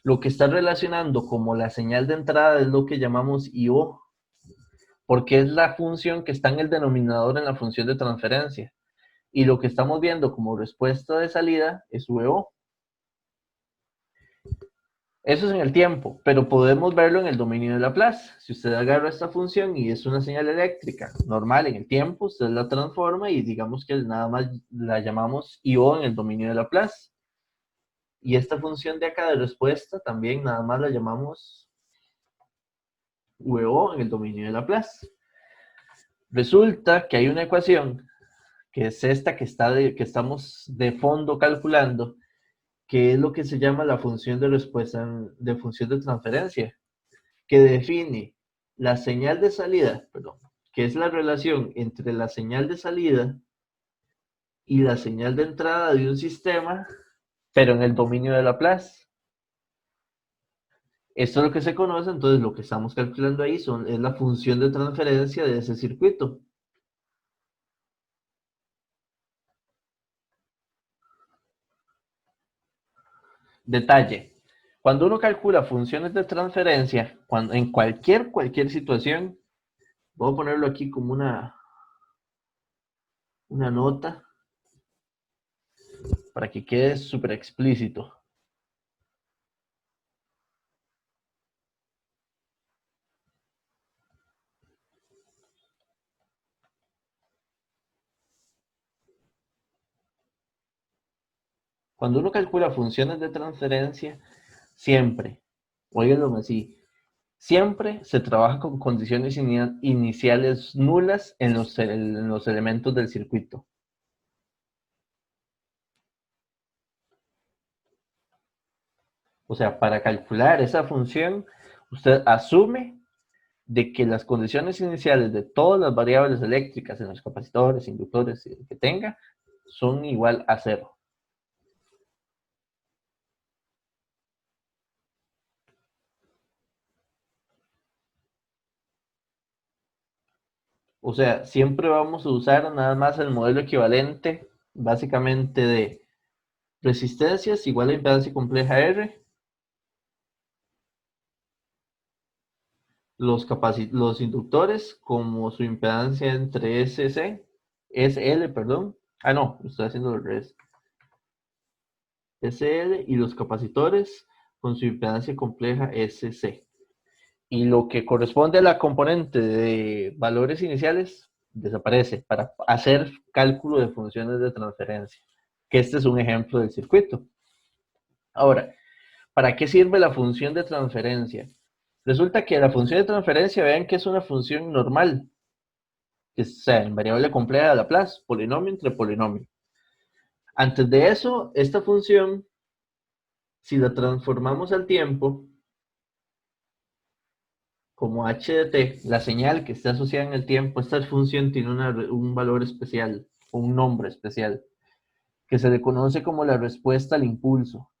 lo que está relacionando como la señal de entrada es lo que llamamos I/O, porque es la función que está en el denominador en la función de transferencia. Y lo que estamos viendo como respuesta de salida es VO. Eso es en el tiempo, pero podemos verlo en el dominio de Laplace. Si usted agarra esta función y es una señal eléctrica normal en el tiempo, usted la transforma y digamos que nada más la llamamos IO en el dominio de Laplace. Y esta función de acá de respuesta también nada más la llamamos VO en el dominio de Laplace. Resulta que hay una ecuación, que es esta que estamos de fondo calculando, que es lo que se llama la función de respuesta de función de transferencia, que define la señal de salida, perdón, que es la relación entre la señal de salida y la señal de entrada de un sistema, pero en el dominio de Laplace. Esto es lo que se conoce, entonces lo que estamos calculando ahí es la función de transferencia de ese circuito. Detalle. Cuando uno calcula funciones de transferencia, en cualquier situación, voy a ponerlo aquí como una nota para que quede súper explícito. Cuando uno calcula funciones de transferencia, siempre, óiganlo así, siempre se trabaja con condiciones iniciales nulas en los elementos del circuito. O sea, para calcular esa función, usted asume de que las condiciones iniciales de todas las variables eléctricas en los capacitores, inductores que tenga son igual a cero. O sea, siempre vamos a usar nada más el modelo equivalente, básicamente de resistencias igual a impedancia compleja R, los inductores como su impedancia entre SL, perdón. Ah, no, estoy haciendo el revés. SL y los capacitores con su impedancia compleja SC. Y lo que corresponde a la componente de valores iniciales desaparece para hacer cálculo de funciones de transferencia, que este es un ejemplo del circuito. Ahora, ¿para qué sirve la función de transferencia? Resulta que la función de transferencia, vean que es una función normal, que sea en variable compleja de Laplace, polinomio entre polinomio. Antes de eso, esta función, si la transformamos al tiempo, como h de t, la señal que está asociada en el tiempo, esta función tiene un valor especial, un nombre especial, que se le conoce como la respuesta al impulso.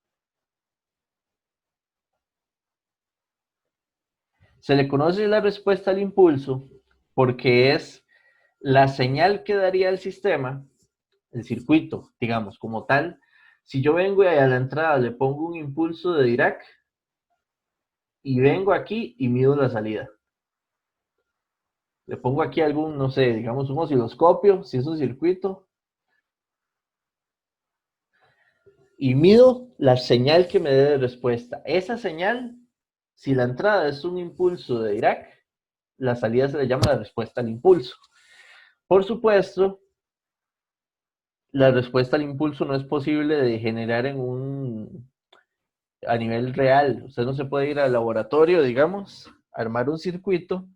Se le conoce la respuesta al impulso porque es la señal que daría el sistema, el circuito, digamos, como tal. Si yo vengo y a la entrada le pongo un impulso de Dirac y vengo aquí y mido la salida. Le pongo aquí algún, no sé, digamos un osciloscopio, si es un circuito, y mido la señal que me dé de respuesta. Esa señal, si la entrada es un impulso de Dirac, la salida se le llama la respuesta al impulso. Por supuesto, la respuesta al impulso no es posible de generar a nivel real. Usted no se puede ir al laboratorio, digamos, armar un circuito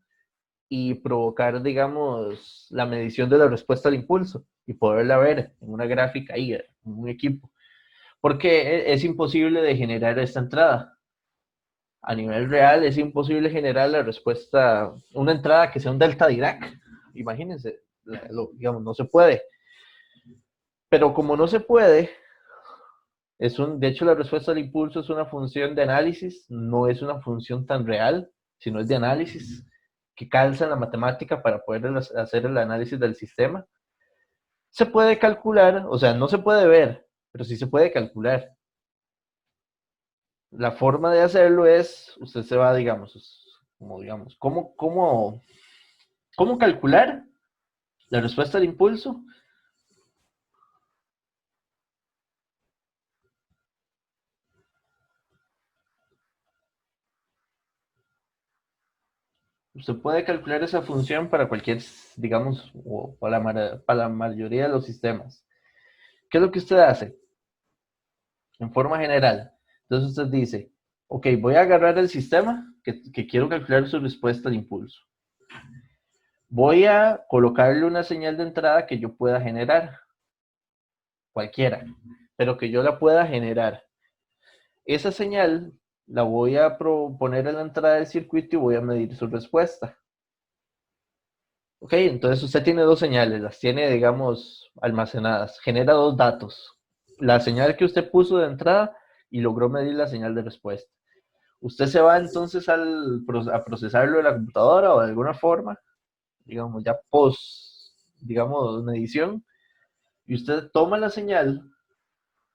y provocar, digamos, la medición de la respuesta al impulso y poderla ver en una gráfica ahí, en un equipo. Porque es imposible de generar esta entrada. A nivel real es imposible generar la respuesta, una entrada que sea un delta Dirac. Imagínense, digamos, no se puede. Pero como no se puede, de hecho, la respuesta al impulso es una función de análisis, no es una función tan real, sino es de análisis que calza en la matemática para poder hacer el análisis del sistema. Se puede calcular, o sea, no se puede ver, pero sí se puede calcular. La forma de hacerlo es, usted se va, digamos, ¿cómo calcular la respuesta al impulso? Usted puede calcular esa función para cualquier, digamos, o para la mayoría de los sistemas. ¿Qué es lo que usted hace? En forma general. Entonces usted dice, ok, voy a agarrar el sistema que quiero calcular su respuesta al impulso. Voy a colocarle una señal de entrada que yo pueda generar, cualquiera, pero que yo la pueda generar. Esa señal la voy a poner en la entrada del circuito y voy a medir su respuesta. Ok, entonces usted tiene dos señales, las tiene, digamos, almacenadas. Genera dos datos. La señal que usted puso de entrada y logró medir la señal de respuesta. Usted se va entonces a procesarlo de la computadora o de alguna forma, digamos, ya digamos, medición, y usted toma la señal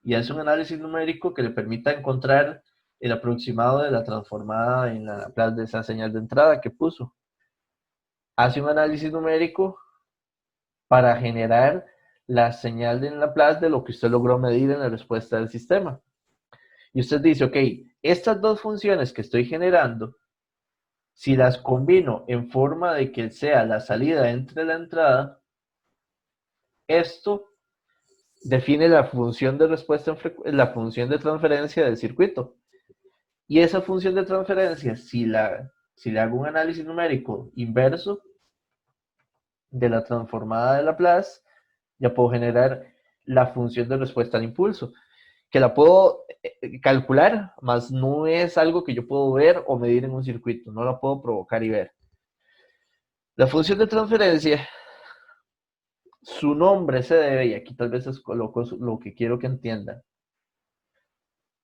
y hace un análisis numérico que le permita encontrar el aproximado de la transformada en la Laplace de esa señal de entrada que puso. Hace un análisis numérico para generar la señal de Laplace de lo que usted logró medir en la respuesta del sistema. Y usted dice, ok, estas dos funciones que estoy generando, si las combino en forma de que sea la salida entre la entrada, esto define la función de respuesta, la función de transferencia del circuito. Y esa función de transferencia, si le hago un análisis numérico inverso de la transformada de Laplace, ya puedo generar la función de respuesta al impulso, que la puedo calcular, más no es algo que yo puedo ver o medir en un circuito, no la puedo provocar y ver. La función de transferencia, su nombre se debe, y aquí tal vez es lo que quiero que entiendan.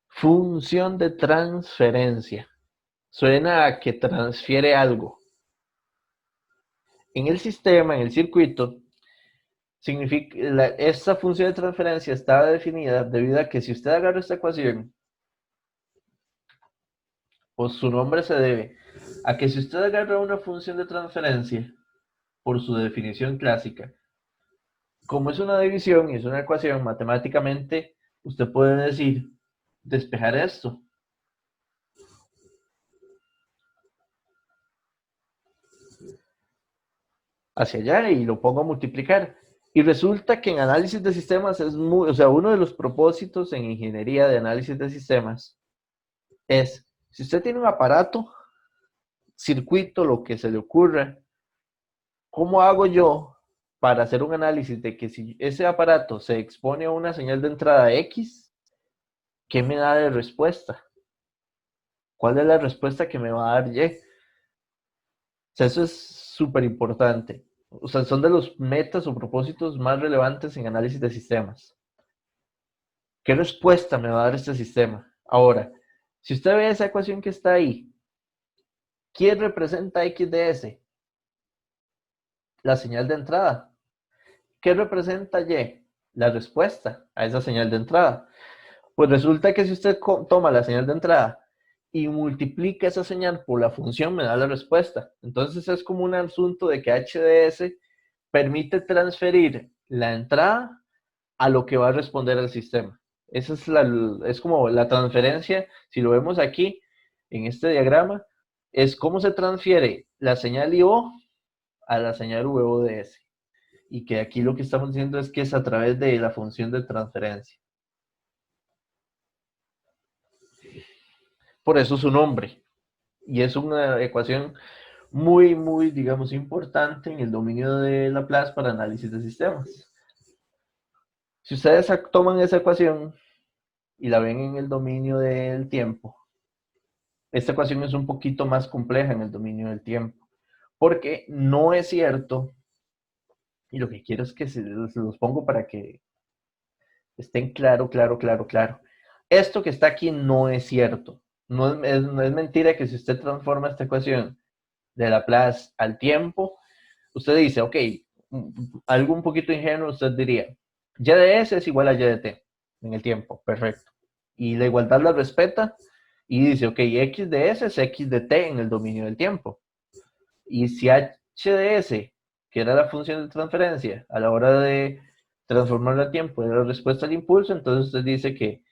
Función de transferencia. Suena a que transfiere algo. En el sistema, en el circuito, significa, esta función de transferencia está definida debido a que si usted agarra esta ecuación, pues su nombre se debe a que si usted agarra una función de transferencia, por su definición clásica, como es una división y es una ecuación, matemáticamente usted puede decir, despejar esto. Hacia allá y lo pongo a multiplicar. Y resulta que en análisis de sistemas es muy, o sea, uno de los propósitos en ingeniería de análisis de sistemas es, si usted tiene un aparato, circuito, lo que se le ocurra, ¿cómo hago yo para hacer un análisis de que si ese aparato se expone a una señal de entrada X, ¿qué me da de respuesta? ¿Cuál es la respuesta que me va a dar Y? O sea, eso es súper importante. O sea, son de los metas o propósitos más relevantes en análisis de sistemas. ¿Qué respuesta me va a dar este sistema? Ahora, si usted ve esa ecuación que está ahí, ¿quién representa X de S? La señal de entrada. ¿Qué representa Y? La respuesta a esa señal de entrada. Pues resulta que si usted toma la señal de entrada y multiplica esa señal por la función, me da la respuesta. Entonces es como un asunto de que H de S permite transferir la entrada a lo que va a responder el sistema. Esa es como la transferencia, si lo vemos aquí en este diagrama, es cómo se transfiere la señal IO a la señal VO de S. Y que aquí lo que estamos diciendo es que es a través de la función de transferencia. Por eso su nombre. Y es una ecuación muy, digamos, importante en el dominio de Laplace para análisis de sistemas. Si ustedes toman esa ecuación y la ven en el dominio del tiempo, esta ecuación es un poquito más compleja en el dominio del tiempo, porque no es cierto, y lo que quiero es que se los pongo para que estén claro. Esto que está aquí no es cierto. No es mentira que si usted transforma esta ecuación de Laplace al tiempo, usted dice, ok, algo un poquito ingenuo, usted diría, y de S es igual a y de t en el tiempo, perfecto. Y la igualdad la respeta y dice, ok, x de S es x de t en el dominio del tiempo. Y si h de S, que era la función de transferencia, a la hora de transformarlo a tiempo, era la respuesta al impulso, entonces usted dice que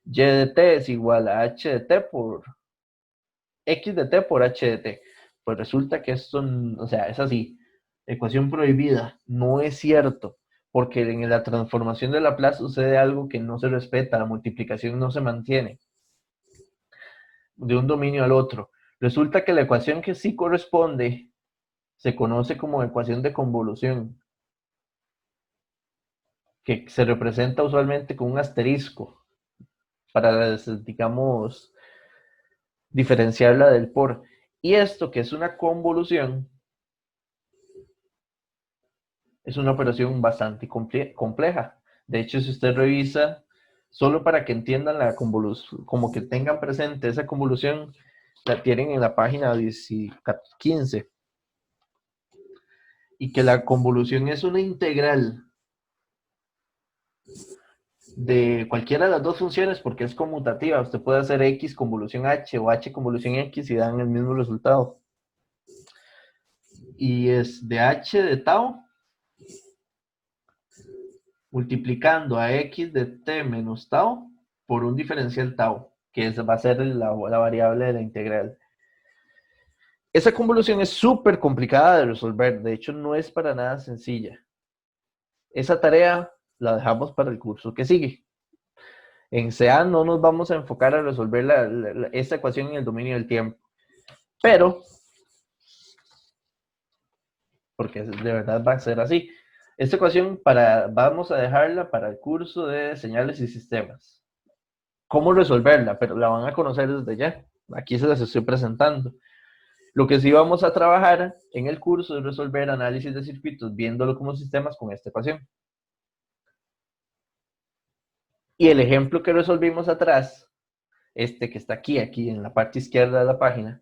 y de t es igual a h de t por x de t por h de t. Pues resulta que esto, o sea, es así. Ecuación prohibida. No es cierto. Porque en la transformación de Laplace sucede algo que no se respeta. La multiplicación no se mantiene de un dominio al otro. Resulta que la ecuación que sí corresponde se conoce como ecuación de convolución, que se representa usualmente con un asterisco para, digamos, diferenciarla del por. Y esto, que es una convolución, es una operación bastante compleja. De hecho, si usted revisa, solo para que entiendan la convolución, como que tengan presente esa convolución, la tienen en la página 15. Y que la convolución es una integral de cualquiera de las dos funciones porque es conmutativa. Usted puede hacer x convolución h o h convolución x y dan el mismo resultado. Y es de h de tau multiplicando a x de t menos tau por un diferencial tau, que va a ser la variable de la integral. Esa convolución es súper complicada de resolver, de hecho no es para nada sencilla. Esa tarea la dejamos para el curso que sigue. En CA no nos vamos a enfocar a resolver esta ecuación en el dominio del tiempo, pero, porque de verdad va a ser así, esta ecuación vamos a dejarla para el curso de señales y sistemas. ¿Cómo resolverla? Pero la van a conocer desde ya. Aquí se las estoy presentando. Lo que sí vamos a trabajar en el curso es resolver análisis de circuitos viéndolo como sistemas con esta ecuación. Y el ejemplo que resolvimos atrás, este que está aquí en la parte izquierda de la página,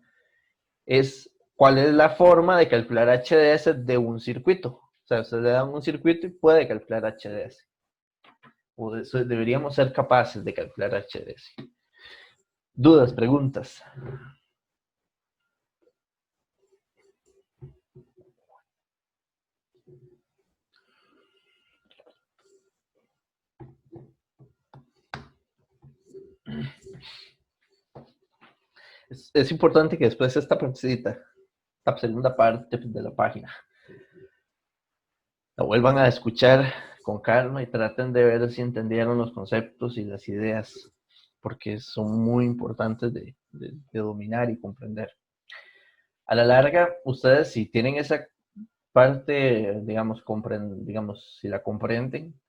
es cuál es la forma de calcular HDS de un circuito. O sea, usted le dan un circuito y puede calcular HDS. O eso deberíamos ser capaces de calcular HDS. ¿Dudas, preguntas? Es importante que después esta partecita, la segunda parte de la página, la vuelvan a escuchar con calma y traten de ver si entendieron los conceptos y las ideas, porque son muy importantes de dominar y comprender. A la larga, ustedes si tienen esa parte, digamos, si la comprenden,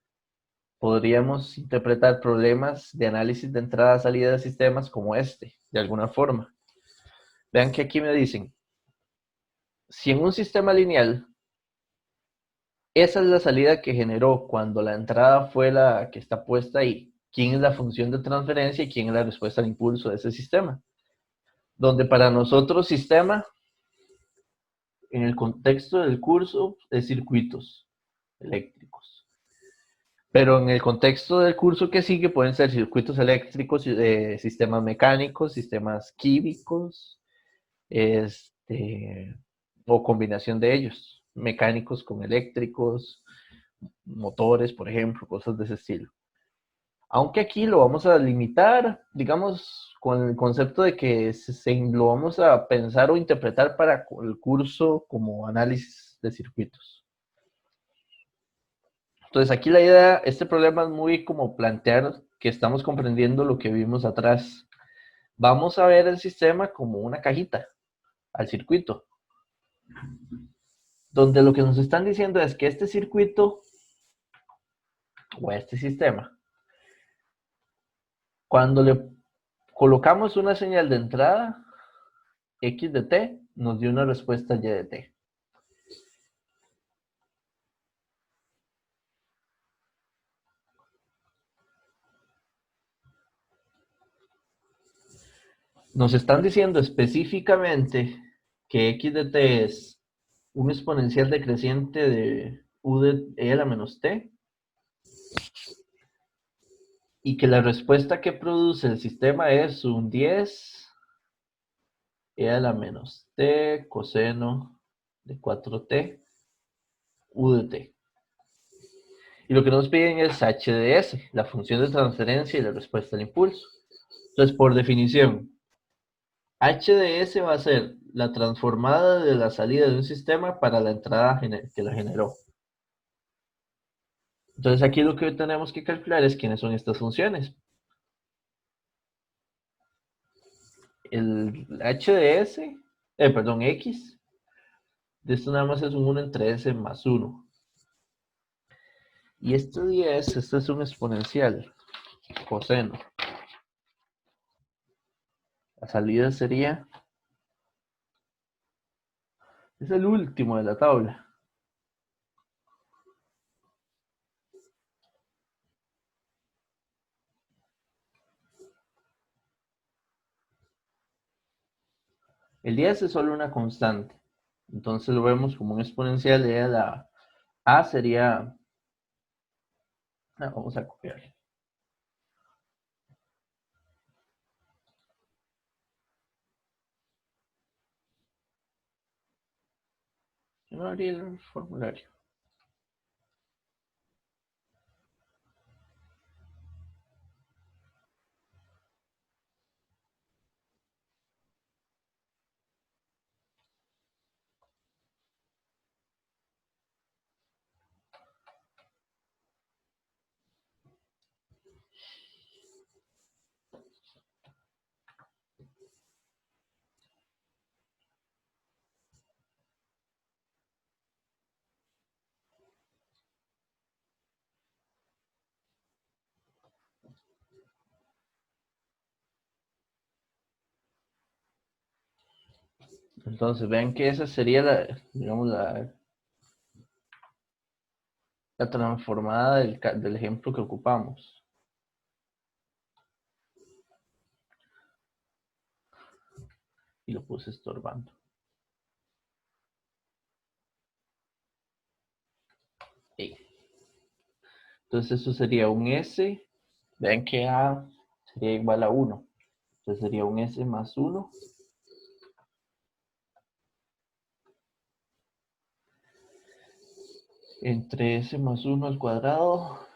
podríamos interpretar problemas de análisis de entrada-salida de sistemas como este, de alguna forma. Vean que aquí me dicen, si en un sistema lineal, esa es la salida que generó cuando la entrada fue la que está puesta ahí, ¿quién es la función de transferencia y quién es la respuesta al impulso de ese sistema? Donde para nosotros sistema, en el contexto del curso, es circuitos eléctricos. Pero en el contexto del curso que sigue pueden ser circuitos eléctricos, sistemas mecánicos, sistemas químicos, o combinación de ellos, mecánicos con eléctricos, motores, por ejemplo, cosas de ese estilo. Aunque aquí lo vamos a limitar, digamos, con el concepto de que lo vamos a pensar o interpretar para el curso como análisis de circuitos. Entonces aquí la idea, este problema es muy como plantear que estamos comprendiendo lo que vimos atrás. Vamos a ver el sistema como una cajita al circuito, donde lo que nos están diciendo es que este circuito o este sistema, cuando le colocamos una señal de entrada, X de t, nos dio una respuesta Y de t. Nos están diciendo específicamente que X de t es un exponencial decreciente de U de E a la menos t, y que la respuesta que produce el sistema es un 10 E a la menos t coseno de 4t U de t. Y lo que nos piden es h de s, la función de transferencia y la respuesta al impulso. Entonces, por definición, h de s va a ser la transformada de la salida de un sistema para la entrada que la generó. Entonces, aquí lo que tenemos que calcular es quiénes son estas funciones. El h de s, perdón, x, de esto nada más es un 1 entre s más 1. Y este 10, este es un exponencial, coseno. La salida sería, es el último de la tabla. El 10 es solo una constante. Entonces lo vemos como un exponencial de la a sería, vamos a copiar. Yo no abrí el formulario. Entonces, vean que esa sería digamos, la transformada del ejemplo que ocupamos. Y lo puse estorbando. Ahí. Entonces, eso sería un S. Vean que A sería igual a 1. Entonces, sería un S más 1. Entre S más 1 al cuadrado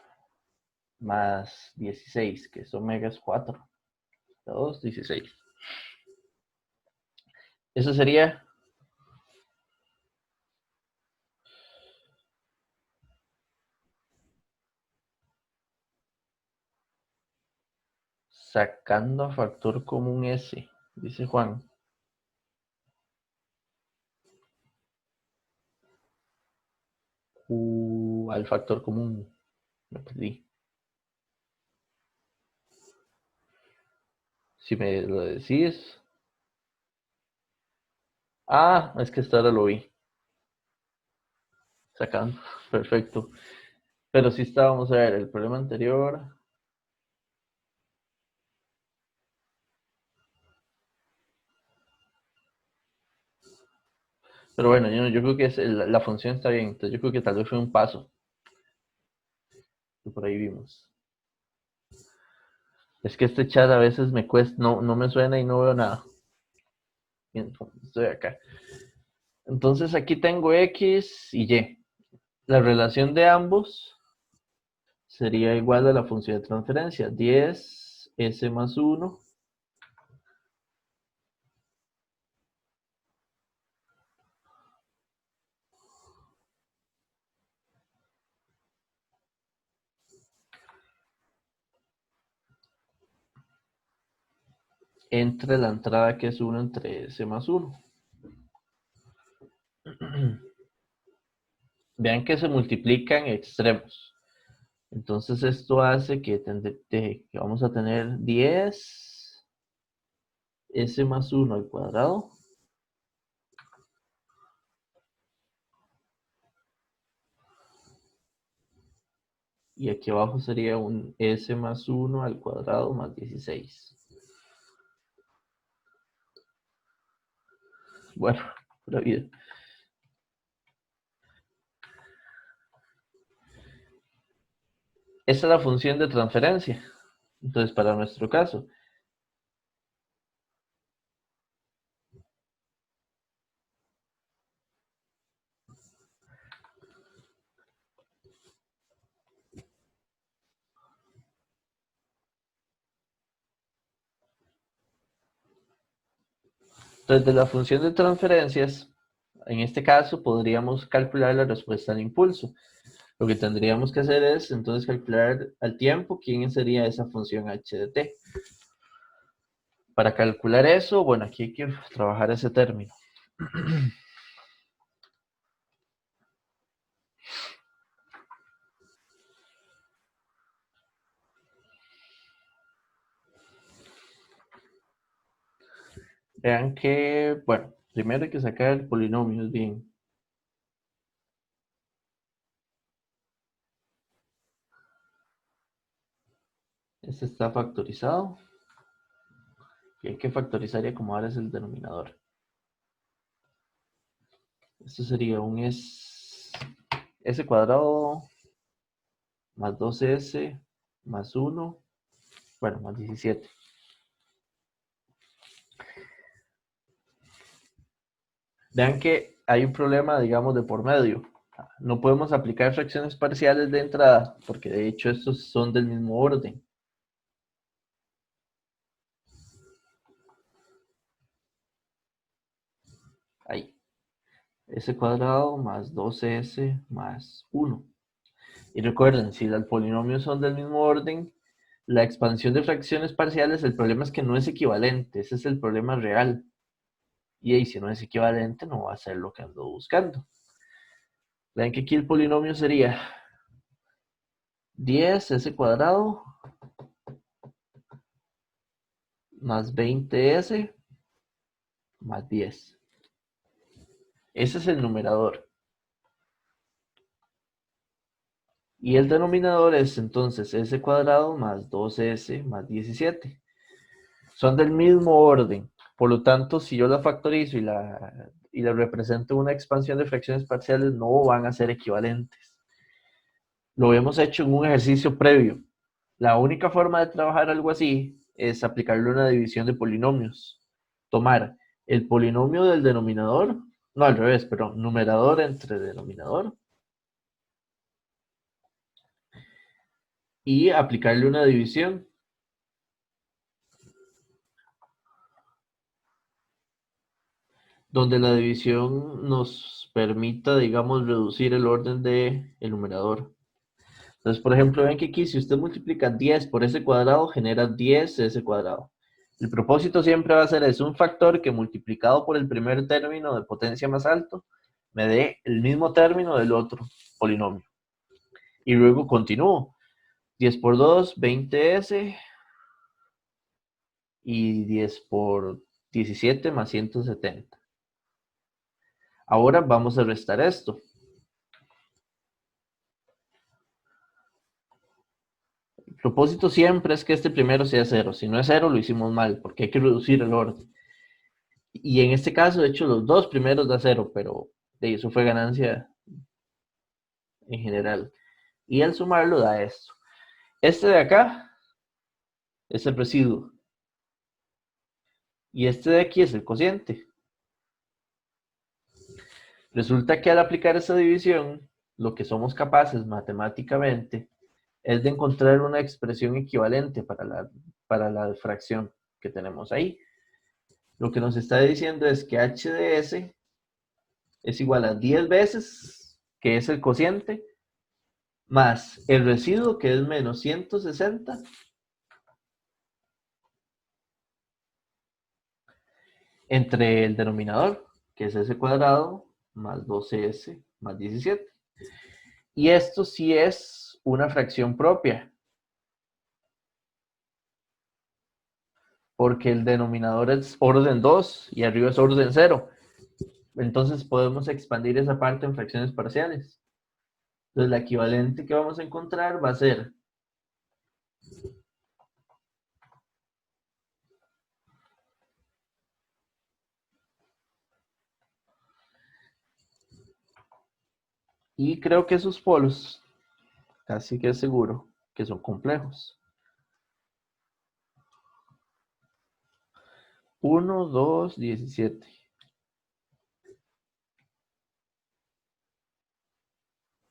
más 16, que es omega es 4. 2, 16. Eso sería sacando a factor común S, dice Juan. Al factor común. Me perdí. Si me lo decís. Ah, es que esta ahora lo vi. Sacando. Perfecto. Pero sí estábamos a ver el problema anterior. Pero bueno, yo creo que la función está bien. Entonces yo creo que tal vez fue un paso que por ahí vimos. Es que este chat a veces me cuesta, no me suena y no veo nada. Bien, estoy acá. Entonces aquí tengo X y Y. La relación de ambos sería igual a la función de transferencia. 10 S más 1 entre la entrada que es 1 entre S más 1. Vean que se multiplican extremos. Entonces esto hace que vamos a tener 10 S más 1 al cuadrado. Y aquí abajo sería un S más 1 al cuadrado más 16. Bueno, pura vida. Esa es la función de transferencia. Entonces, para nuestro caso, desde la función de transferencias, en este caso podríamos calcular la respuesta al impulso. Lo que tendríamos que hacer es entonces calcular al tiempo quién sería esa función h de t. Para calcular eso, bueno, aquí hay que trabajar ese término. Vean que, bueno, primero hay que sacar el polinomio, es bien. Este está factorizado. Y hay que factorizar y acomodar es el denominador. Esto sería un S cuadrado más 2S más 1, bueno, más 17. Vean que hay un problema, digamos, de por medio. No podemos aplicar fracciones parciales de entrada, porque de hecho estos son del mismo orden. Ahí. S cuadrado más 2S más 1. Y recuerden, si los polinomios son del mismo orden, la expansión de fracciones parciales, el problema es que no es equivalente. Ese es el problema real. Y ahí, si no es equivalente, no va a ser lo que ando buscando. Vean que aquí el polinomio sería 10S cuadrado más 20S más 10. Ese es el numerador. Y el denominador es entonces s cuadrado más 2s más 17. Son del mismo orden. Por lo tanto, si yo la factorizo y la represento en una expansión de fracciones parciales, no van a ser equivalentes. Lo hemos hecho en un ejercicio previo. La única forma de trabajar algo así es aplicarle una división de polinomios. Tomar el polinomio del denominador, no al revés, pero numerador entre denominador, y aplicarle una división donde la división nos permita, digamos, reducir el orden del numerador. Entonces, por ejemplo, ven que aquí si usted multiplica 10 por s cuadrado, genera 10s cuadrado. El propósito siempre va a ser es un factor que multiplicado por el primer término de potencia más alto me dé el mismo término del otro polinomio. Y luego continúo. 10 por 2, 20s, y 10 por 17 más 170. Ahora vamos a restar esto. El propósito siempre es que este primero sea 0. Si no es 0, lo hicimos mal, porque hay que reducir el orden. Y en este caso, de hecho, los dos primeros da 0, pero eso fue ganancia en general. Y al sumarlo da esto. Este de acá es el residuo. Y este de aquí es el cociente. Resulta que al aplicar esa división, lo que somos capaces matemáticamente es de encontrar una expresión equivalente para la fracción que tenemos ahí. Lo que nos está diciendo es que h de s es igual a 10 veces, que es el cociente, más el residuo, que es menos 160, entre el denominador, que es s cuadrado, más 12s más 17. Y esto sí es una fracción propia, porque el denominador es orden 2 y arriba es orden 0. Entonces podemos expandir esa parte en fracciones parciales. Entonces la equivalente que vamos a encontrar va a ser y creo que esos polos, casi que seguro, que son complejos. 1, 2, 17.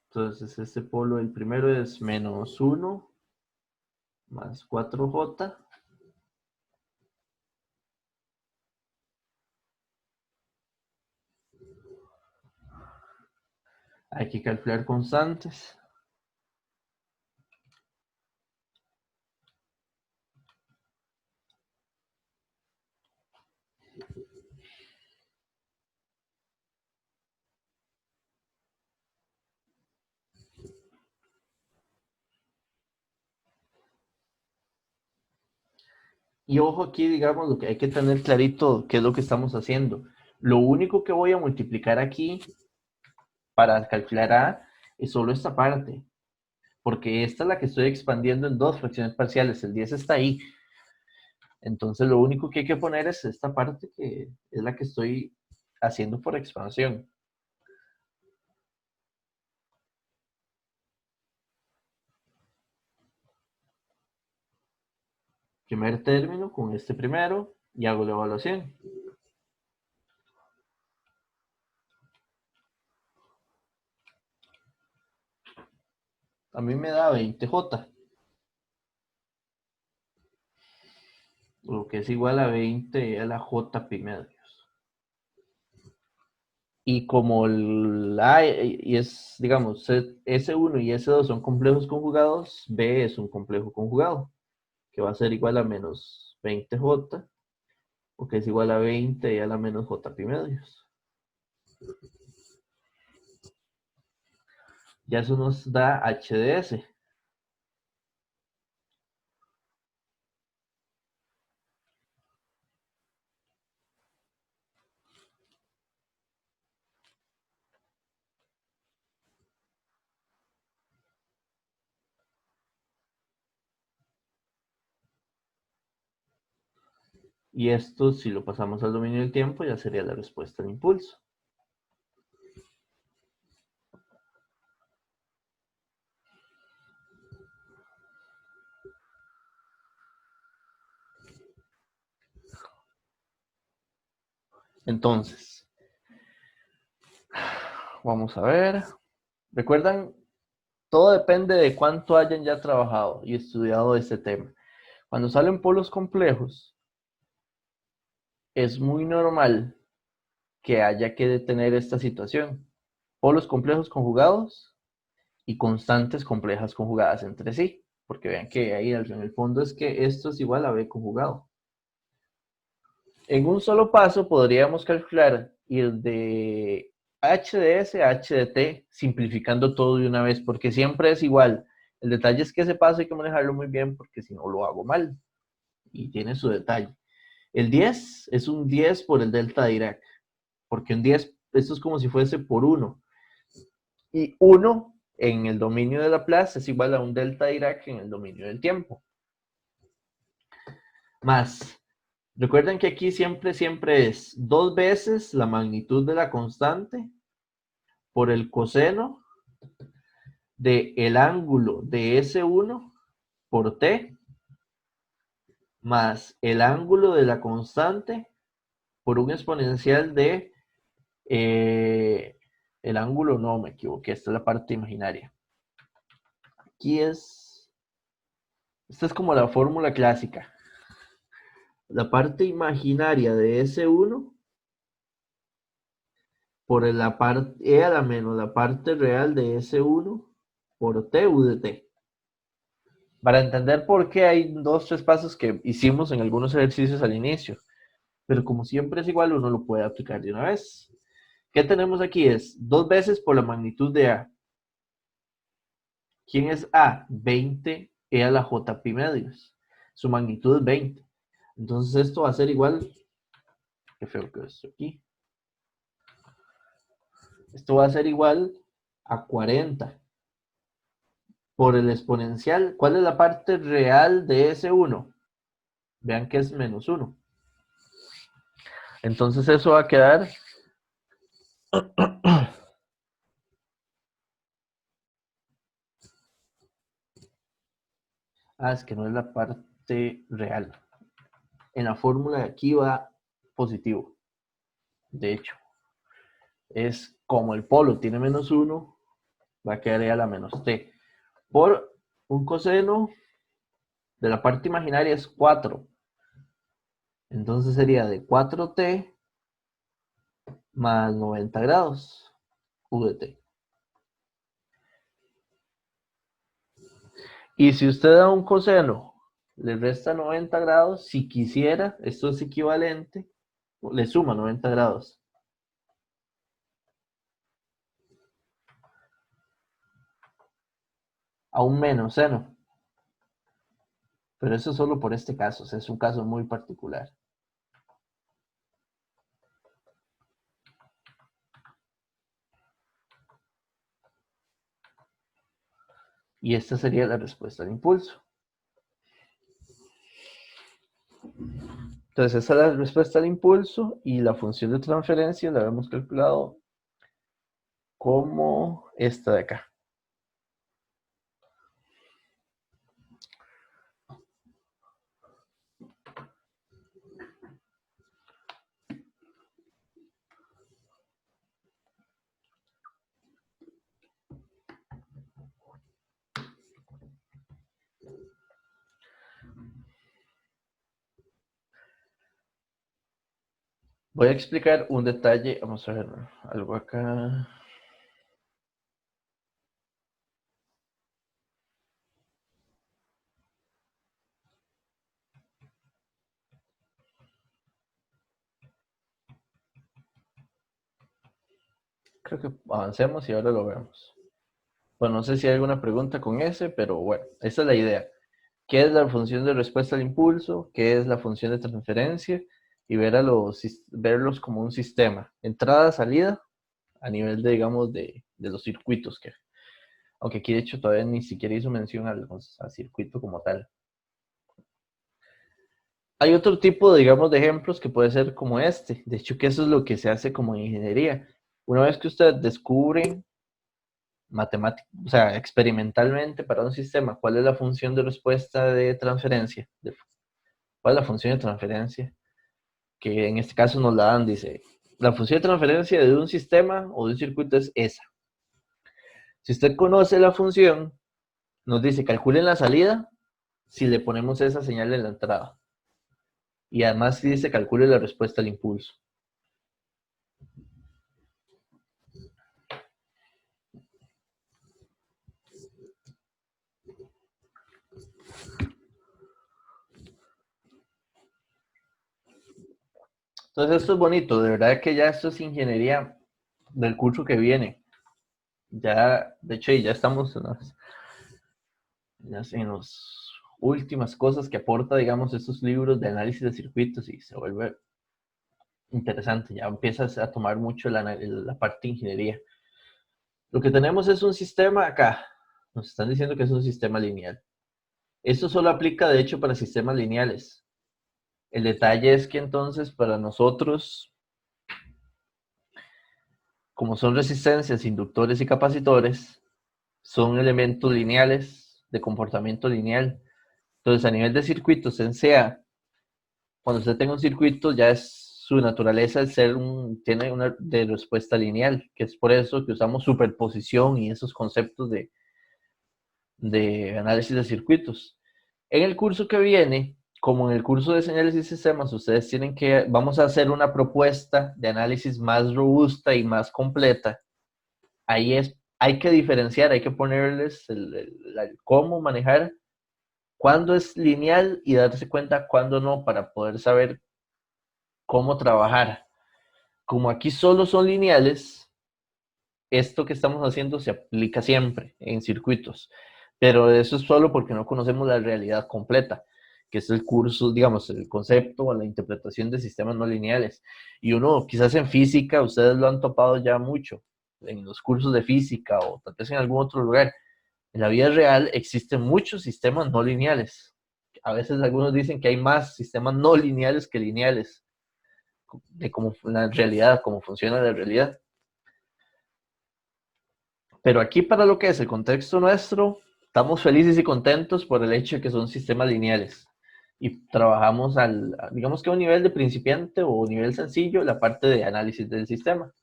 Entonces este polo, el primero es menos 1 más 4j. Hay que calcular constantes. Y ojo aquí, digamos, lo que hay que tener clarito, qué es lo que estamos haciendo. Lo único que voy a multiplicar aquí para calcular A es solo esta parte, porque esta es la que estoy expandiendo en dos fracciones parciales, el 10 está ahí. Entonces lo único que hay que poner es esta parte que es la que estoy haciendo por expansión. Primer término con este primero y hago la evaluación. A mí me da 20j, lo que es igual a 20 a la j pi medios. Y como el A y es, digamos, S1 y S2 son complejos conjugados, B es un complejo conjugado, que va a ser igual a menos 20j, o que es igual a 20 y a la menos j pi medios. Ya eso nos da h de s. Y esto, si lo pasamos al dominio del tiempo, ya sería la respuesta al impulso. Entonces, vamos a ver. ¿Recuerdan? Todo depende de cuánto hayan ya trabajado y estudiado este tema. Cuando salen polos complejos, es muy normal que haya que detener esta situación. Polos complejos conjugados y constantes complejas conjugadas entre sí. Porque vean que ahí en el fondo es que esto es igual a B conjugado. En un solo paso podríamos calcular ir de h de s a h de t, simplificando todo de una vez, porque siempre es igual. El detalle es que ese paso hay que manejarlo muy bien, porque si no lo hago mal. Y tiene su detalle. El 10 es un 10 por el delta de Dirac, porque un 10, esto es como si fuese por 1. Y 1 en el dominio de Laplace es igual a un delta de Dirac en el dominio del tiempo. Más, recuerden que aquí siempre es 2 veces la magnitud de la constante por el coseno del ángulo de S1 por T más el ángulo de la constante por un exponencial de el ángulo, no me equivoqué, esta es la parte imaginaria. Aquí esta es como la fórmula clásica. La parte imaginaria de S1 por la parte E a la menos la parte real de S1 por T U de T. Para entender por qué hay 2-3 pasos que hicimos en algunos ejercicios al inicio. Pero como siempre es igual, uno lo puede aplicar de una vez. ¿Qué tenemos aquí? Es 2 veces por la magnitud de A. ¿Quién es A? 20 E a la J pi medios. Su magnitud es 20. Entonces esto va a ser igual. Qué feo que esto aquí. Esto va a ser igual a 40 por el exponencial. ¿Cuál es la parte real de ese 1? Vean que es menos 1. Entonces eso va a quedar es que no es la parte real. En la fórmula de aquí va positivo. De hecho, es como el polo tiene menos 1, va a quedar a la menos t. Por un coseno de la parte imaginaria es 4. Entonces sería de 4t más 90 grados u de t. Y si usted da un coseno, le resta 90 grados, si quisiera, esto es equivalente, le suma 90 grados. A un menos seno. Pero eso es solo por este caso, o sea, es un caso muy particular. Y esta sería la respuesta al impulso. Entonces, esa es la respuesta al impulso y la función de transferencia la hemos calculado como esta de acá. Voy a explicar un detalle, vamos a ver algo acá. Creo que avancemos y ahora lo vemos. Bueno, no sé si hay alguna pregunta con ese, pero bueno, esa es la idea. ¿Qué es la función de respuesta al impulso? ¿Qué es la función de transferencia? Y verlos como un sistema. Entrada, salida, a nivel de, digamos, de los circuitos. Aunque aquí de hecho todavía ni siquiera hizo mención al circuito como tal. Hay otro tipo, digamos, de ejemplos que puede ser como este. De hecho, que eso es lo que se hace como en ingeniería. Una vez que usted descubre matemática, o sea, experimentalmente para un sistema, cuál es la función de respuesta de transferencia, cuál es la función de transferencia, que en este caso nos la dan, dice, la función de transferencia de un sistema o de un circuito es esa. Si usted conoce la función, nos dice, calculen la salida si le ponemos esa señal en la entrada. Y además dice, calcule la respuesta al impulso. Entonces esto es bonito, de verdad que ya esto es ingeniería del curso que viene. Ya, de hecho, ya estamos en las últimas cosas que aporta, digamos, estos libros de análisis de circuitos y se vuelve interesante, ya empiezas a tomar mucho la parte de ingeniería. Lo que tenemos es un sistema acá, nos están diciendo que es un sistema lineal. Esto solo aplica, de hecho, para sistemas lineales. El detalle es que entonces para nosotros, como son resistencias, inductores y capacitores, son elementos lineales de comportamiento lineal. Entonces, a nivel de circuitos en CA, cuando usted tenga un circuito, ya es su naturaleza el ser tiene una de respuesta lineal, que es por eso que usamos superposición y esos conceptos de análisis de circuitos. En el curso que viene, como en el curso de señales y sistemas, ustedes tienen que, vamos a hacer una propuesta de análisis más robusta y más completa. Ahí hay que diferenciar, hay que ponerles el cómo manejar, cuándo es lineal y darse cuenta cuándo no, para poder saber cómo trabajar. Como aquí solo son lineales, esto que estamos haciendo se aplica siempre en circuitos, pero eso es solo porque no conocemos la realidad completa, que es el curso, digamos, el concepto o la interpretación de sistemas no lineales. Y uno, quizás en física, ustedes lo han topado ya mucho, en los cursos de física o tal vez en algún otro lugar. En la vida real existen muchos sistemas no lineales. A veces algunos dicen que hay más sistemas no lineales que lineales, de cómo la realidad, cómo funciona la realidad. Pero aquí para lo que es el contexto nuestro, estamos felices y contentos por el hecho de que son sistemas lineales. Y trabajamos digamos que a un nivel de principiante o nivel sencillo, la parte de análisis del sistema.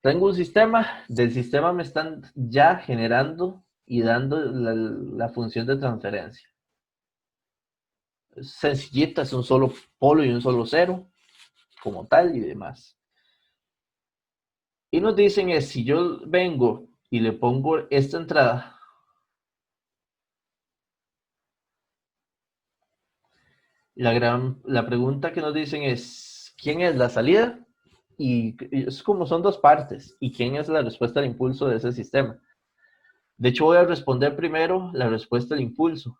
Tengo un sistema, del sistema me están ya generando y dando la función de transferencia. Es sencillita, es un solo polo y un solo cero, como tal y demás. Y nos dicen es, si yo vengo y le pongo esta entrada, la pregunta que nos dicen es, ¿quién es la salida? Y es como son dos partes. ¿Y quién es la respuesta al impulso de ese sistema? De hecho, voy a responder primero la respuesta al impulso.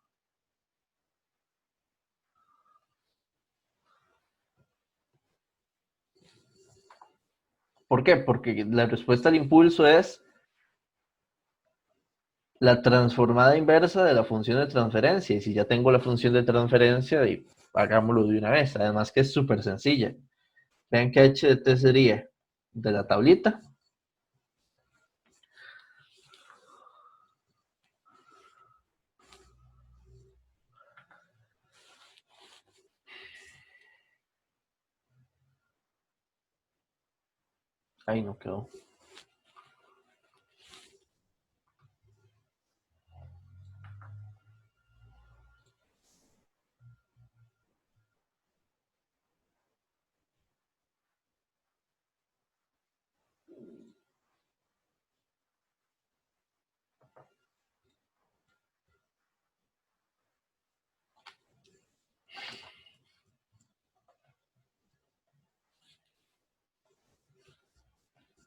¿Por qué? Porque la respuesta al impulso es la transformada inversa de la función de transferencia. Y si ya tengo la función de transferencia, hagámoslo de una vez. Además que es súper sencilla. Vean que h de t sería de la tablita. Ahí no quedó.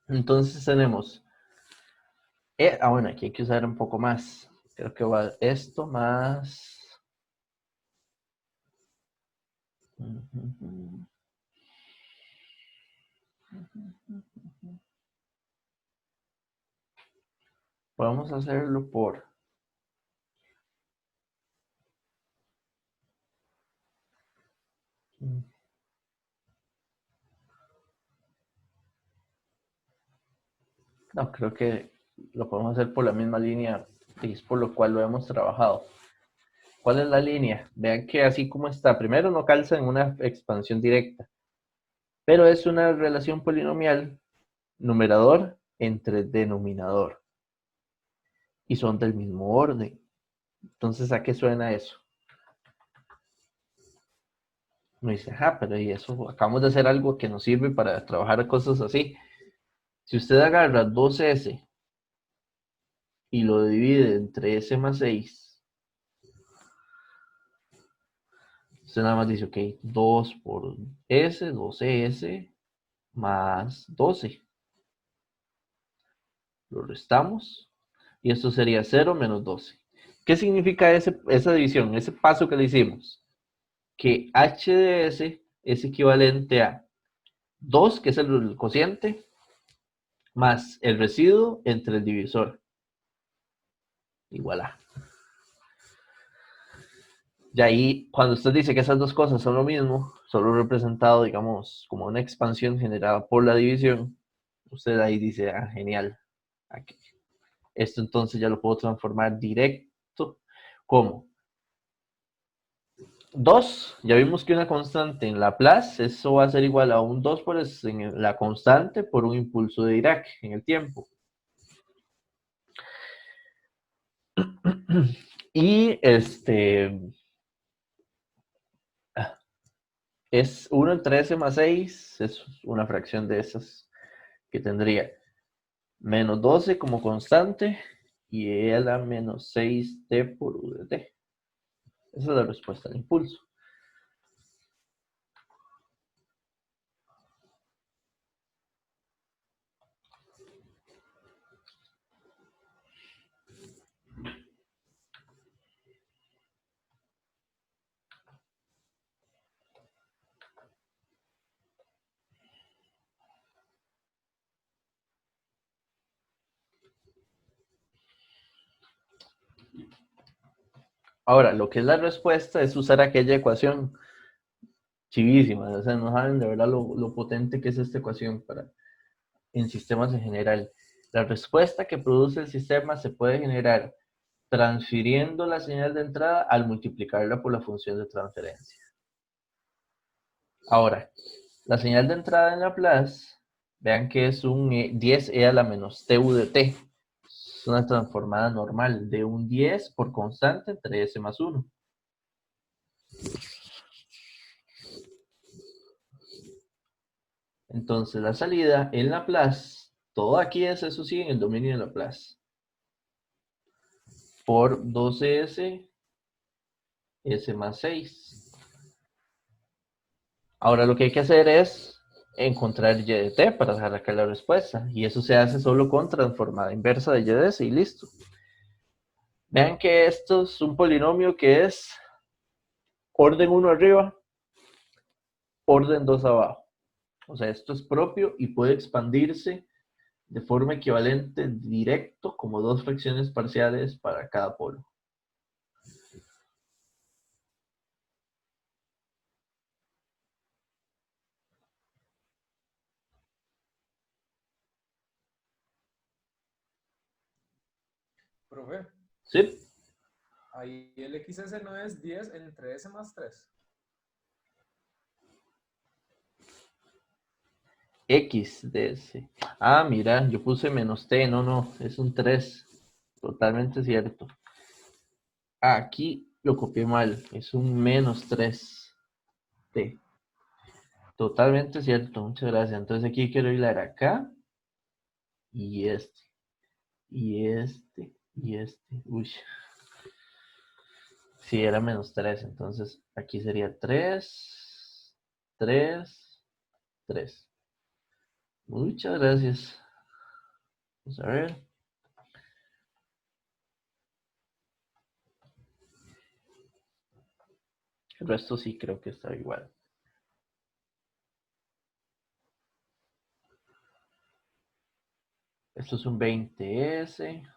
Entonces tenemos bueno, aquí hay que usar un poco más. Creo que va esto más. Vamos a hacerlo por No, creo que lo podemos hacer por la misma línea y es por lo cual lo hemos trabajado. ¿Cuál es la línea? Vean que así como está, primero no calza en una expansión directa, pero es una relación polinomial numerador entre denominador y son del mismo orden. Entonces, ¿a qué suena eso? Me dice, ajá, pero y eso, acabamos de hacer algo que nos sirve para trabajar cosas así. Si usted agarra 2s y lo divide entre s más 6, usted nada más dice, ok, 2 por s, 12s más 12. Lo restamos y esto sería 0 menos 12. ¿Qué significa esa división, ese paso que le hicimos? Que h de s es equivalente a 2, que es el cociente, más el residuo entre el divisor. Igual a. Y ahí, cuando usted dice que esas dos cosas son lo mismo, solo representado, digamos, como una expansión generada por la división, usted ahí dice, ah, genial. Aquí. Esto entonces ya lo puedo transformar directo como 2. Ya vimos que una constante en Laplace, eso va a ser igual a un 2 por en la constante por un impulso de Dirac en el tiempo. Y es 1 entre s más 6, es una fracción de esas que tendría menos 12 como constante y e a la menos 6t por u de t. Esa es la respuesta al impulso. Ahora, lo que es la respuesta es usar aquella ecuación chivísima. O sea, no saben de verdad lo potente que es esta ecuación en sistemas en general. La respuesta que produce el sistema se puede generar transfiriendo la señal de entrada al multiplicarla por la función de transferencia. Ahora, la señal de entrada en Laplace, vean que es un 10e a la menos tu de t. Es una transformada normal de un 10 por constante entre s más 1. Entonces la salida en Laplace, todo aquí es eso sí en el dominio de Laplace, por 12s, s más 6. Ahora lo que hay que hacer es encontrar y de t para sacar la respuesta. Y eso se hace solo con transformada inversa de y de s y listo. Vean que esto es un polinomio que es orden 1 arriba, orden 2 abajo. O sea, esto es propio y puede expandirse de forma equivalente directo como dos fracciones parciales para cada polo. Profe, ¿Sí? ahí el XS no es 10 entre S más 3. X de S. Ah, mira, yo puse menos T. No, no, es un 3. Totalmente cierto. Aquí lo copié mal. Es un menos 3T. Totalmente cierto. Muchas gracias. Entonces aquí quiero hilar acá. Y este. Y este. Y este. Uy. Sí, era menos 3. Entonces aquí sería 3. 3. 3. Muchas gracias. Vamos a ver. El resto sí creo que está igual. Esto es un 20S.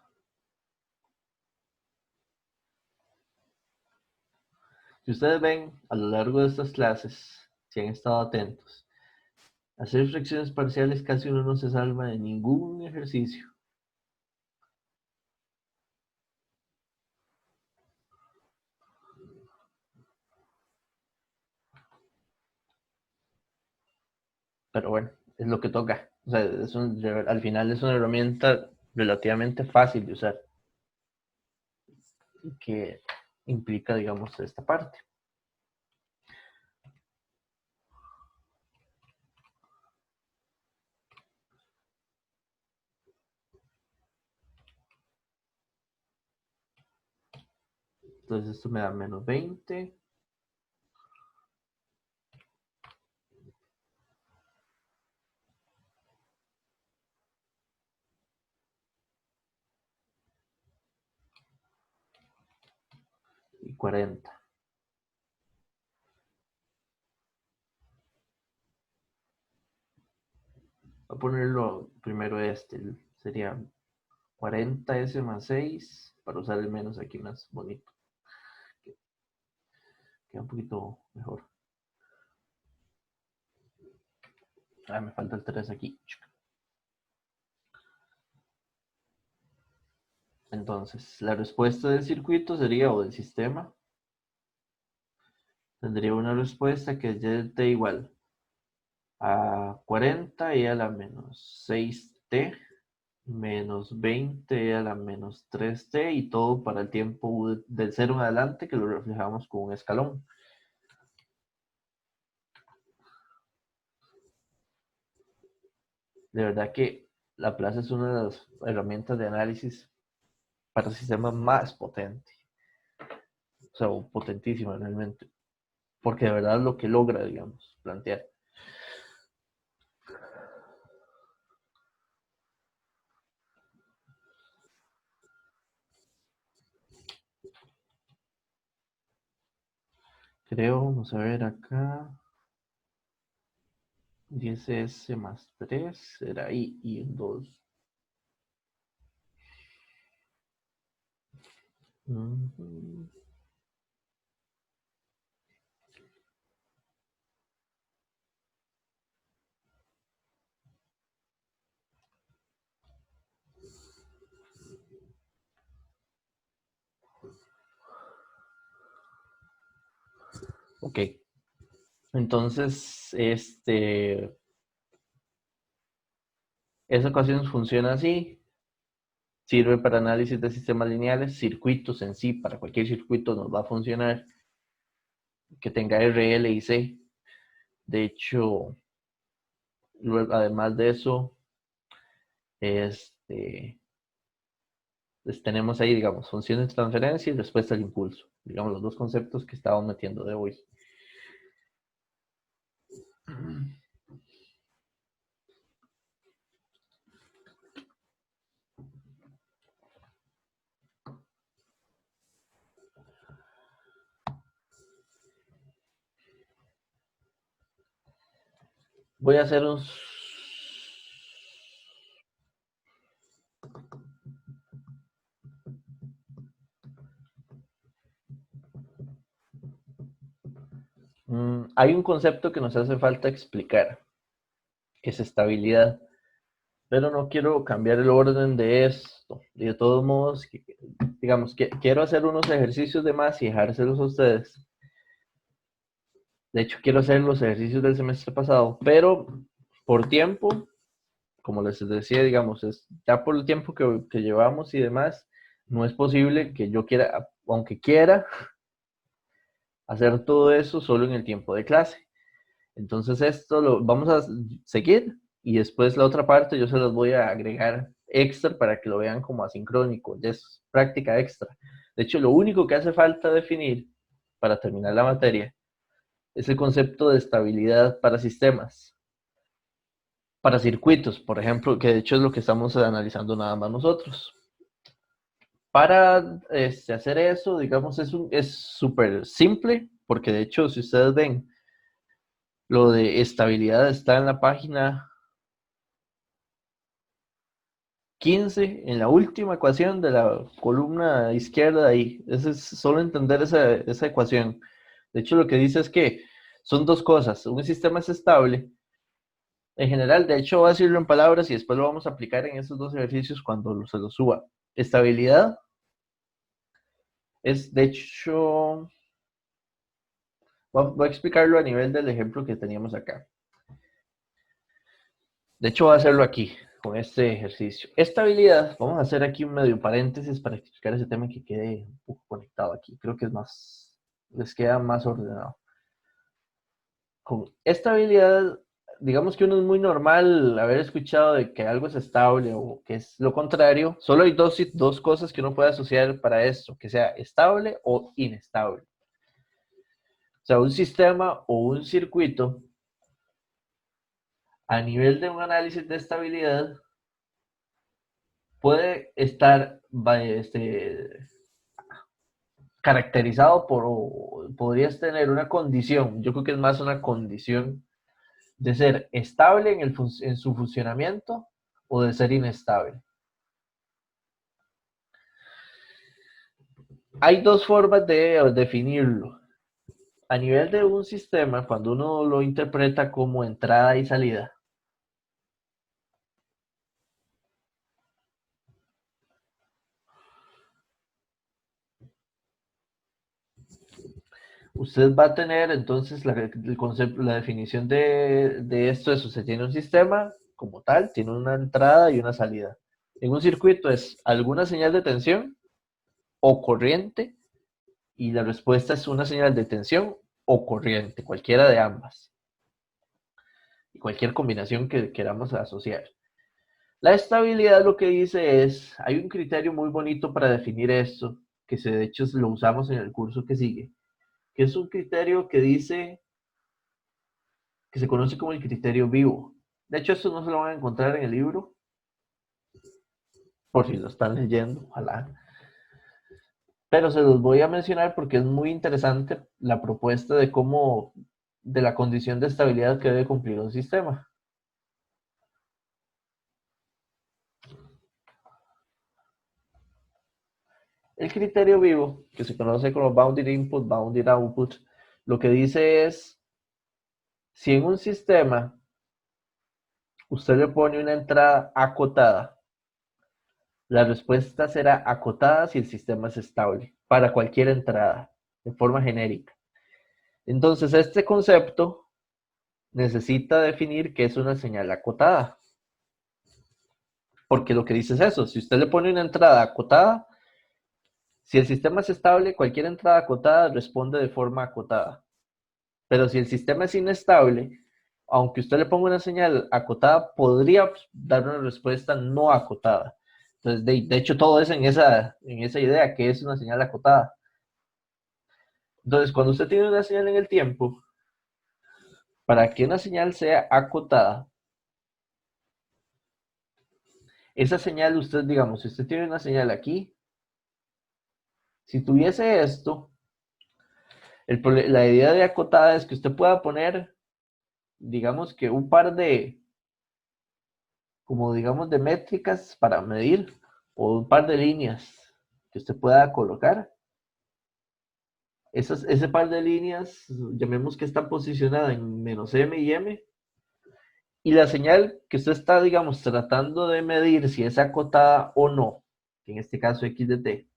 Si ustedes ven a lo largo de estas clases, si han estado atentos, Hacer fracciones parciales casi uno no se salva de ningún ejercicio. Pero bueno, es lo que toca. O sea, al final es una herramienta relativamente fácil de usar que implica, digamos, esta parte. Entonces esto me da menos 20. Y 40. Voy a ponerlo primero sería 40S más 6 para usar el menos aquí más bonito. Queda un poquito mejor. Me falta el 3 aquí. Entonces, la respuesta del circuito sería, o del sistema, tendría una respuesta que es y t igual a 40 y a la menos 6t menos 20 a la menos 3t y todo para el tiempo del 0 en adelante que lo reflejamos con un escalón. De verdad que Laplace es una de las herramientas de análisis para sistemas más potente. O sea, potentísima realmente. Porque de verdad es lo que logra, digamos, plantear. Creo, vamos a ver acá. 10S más 3 será I y un 2. Ok. Entonces, esa ecuación funciona así. Sirve para análisis de sistemas lineales, circuitos en sí, para cualquier circuito nos va a funcionar que tenga RL y C. De hecho, además de eso, pues tenemos ahí, digamos, funciones de transferencia y respuesta al impulso. Digamos, los dos conceptos que estamos metiendo de hoy. Voy a hacer hay un concepto que nos hace falta explicar, que es estabilidad, pero no quiero cambiar el orden de esto. Y de todos modos, digamos, que quiero hacer unos ejercicios de más y dejárselos a ustedes. De hecho, quiero hacer los ejercicios del semestre pasado, pero por tiempo, como les decía, digamos, ya por el tiempo que llevamos y demás, no es posible que yo quiera, aunque quiera, hacer todo eso solo en el tiempo de clase. Entonces esto lo vamos a seguir y después la otra parte yo se las voy a agregar extra para que lo vean como asincrónico, ya es práctica extra. De hecho, lo único que hace falta definir para terminar la materia es el concepto de estabilidad para sistemas, para circuitos, por ejemplo, que de hecho es lo que estamos analizando nada más nosotros. Para hacer eso, digamos, es súper simple, porque de hecho, si ustedes ven, lo de estabilidad está en la página 15, en la última ecuación de la columna izquierda ahí. Es solo entender esa ecuación. De hecho, lo que dice es que son dos cosas. Un sistema es estable En general, de hecho, voy a decirlo en palabras y después lo vamos a aplicar en estos dos ejercicios cuando se los suba. Estabilidad es, de hecho, voy a explicarlo a nivel del ejemplo que teníamos acá. De hecho, voy a hacerlo aquí, con este ejercicio. Estabilidad, vamos a hacer aquí un medio paréntesis para explicar ese tema que quede un poco conectado aquí. Creo que es más, les queda más ordenado. Con estabilidad, digamos que uno es muy normal haber escuchado de que algo es estable o que es lo contrario. Solo hay dos cosas que uno puede asociar para esto, que sea estable o inestable. O sea, un sistema o un circuito, a nivel de un análisis de estabilidad, puede estar caracterizado por, o podrías tener una condición, yo creo que es más una condición de ser estable en su funcionamiento o de ser inestable. Hay dos formas de definirlo. A nivel de un sistema, cuando uno lo interpreta como entrada y salida, usted va a tener entonces el concepto, la definición de esto es: usted tiene un sistema como tal, tiene una entrada y una salida. En un circuito es alguna señal de tensión o corriente, y la respuesta es una señal de tensión o corriente, cualquiera de ambas, y cualquier combinación que queramos asociar. La estabilidad lo que dice es, hay un criterio muy bonito para definir esto, que de hecho lo usamos en el curso que sigue, que es un criterio que dice, que se conoce como el criterio vivo. De hecho, esto no se lo van a encontrar en el libro, por si lo están leyendo, ojalá. Pero se los voy a mencionar porque es muy interesante la propuesta de cómo, de la condición de estabilidad que debe cumplir un sistema. El criterio vivo, que se conoce como bounded input, bounded output, lo que dice es, si en un sistema usted le pone una entrada acotada, la respuesta será acotada si el sistema es estable, para cualquier entrada, de forma genérica. Entonces, este concepto necesita definir qué es una señal acotada. Porque lo que dice es eso, si usted le pone una entrada acotada, si el sistema es estable, cualquier entrada acotada responde de forma acotada. Pero si el sistema es inestable, aunque usted le ponga una señal acotada, podría dar una respuesta no acotada. Entonces, de hecho, todo es en esa idea, que es una señal acotada. Entonces, cuando usted tiene una señal en el tiempo, para que una señal sea acotada, esa señal usted, digamos, si usted tiene una señal aquí, si tuviese esto, la idea de acotada es que usted pueda poner, digamos que un par de, como digamos, de métricas para medir, o un par de líneas que usted pueda colocar. Ese par de líneas, llamemos que está posicionada en menos m y m, y la señal que usted está, digamos, tratando de medir si es acotada o no, en este caso x de t,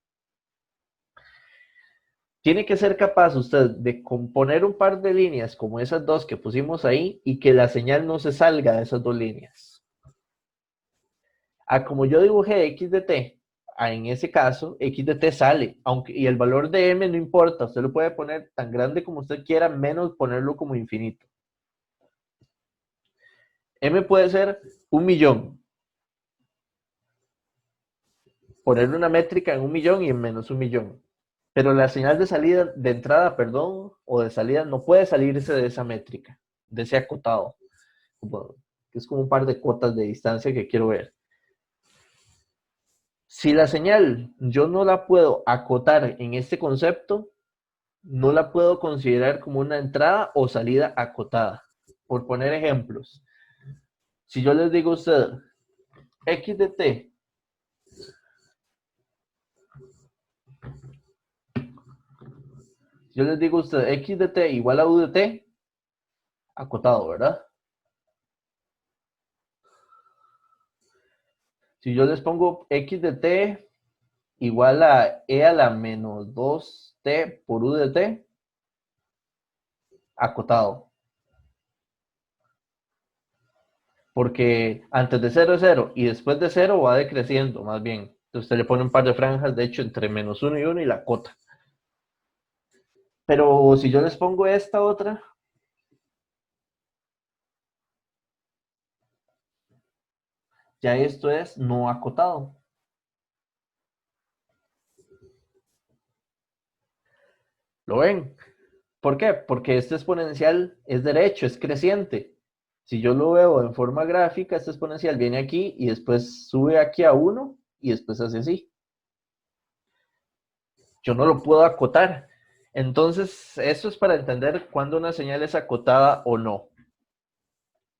tiene que ser capaz usted de componer un par de líneas como esas dos que pusimos ahí y que la señal no se salga de esas dos líneas. Como yo dibujé x de t, en ese caso x de t sale, aunque, y el valor de m no importa, usted lo puede poner tan grande como usted quiera, menos ponerlo como infinito. M puede ser 1.000.000. Ponerle una métrica en 1.000.000 y en menos 1.000.000. Pero la señal de salida, de entrada, perdón, o de salida, no puede salirse de esa métrica, de ese acotado, que es como un par de cotas de distancia que quiero ver. Si la señal yo no la puedo acotar en este concepto, no la puedo considerar como una entrada o salida acotada. Por poner ejemplos, si yo les digo a usted x de t, yo les digo a usted x de t igual a u de t, acotado, ¿verdad? Si yo les pongo x de t igual a e a la menos 2t por u de t, acotado. Porque antes de 0 es 0 y después de 0 va decreciendo, más bien. Entonces usted le pone un par de franjas, de hecho, entre menos 1 y 1 y la cota. Pero si yo les pongo esta otra, ya esto es no acotado. ¿Lo ven? ¿Por qué? Porque este exponencial es derecho, es creciente. Si yo lo veo en forma gráfica, este exponencial viene aquí y después sube aquí a 1 y después hace así. Yo no lo puedo acotar. Entonces, eso es para entender cuándo una señal es acotada o no.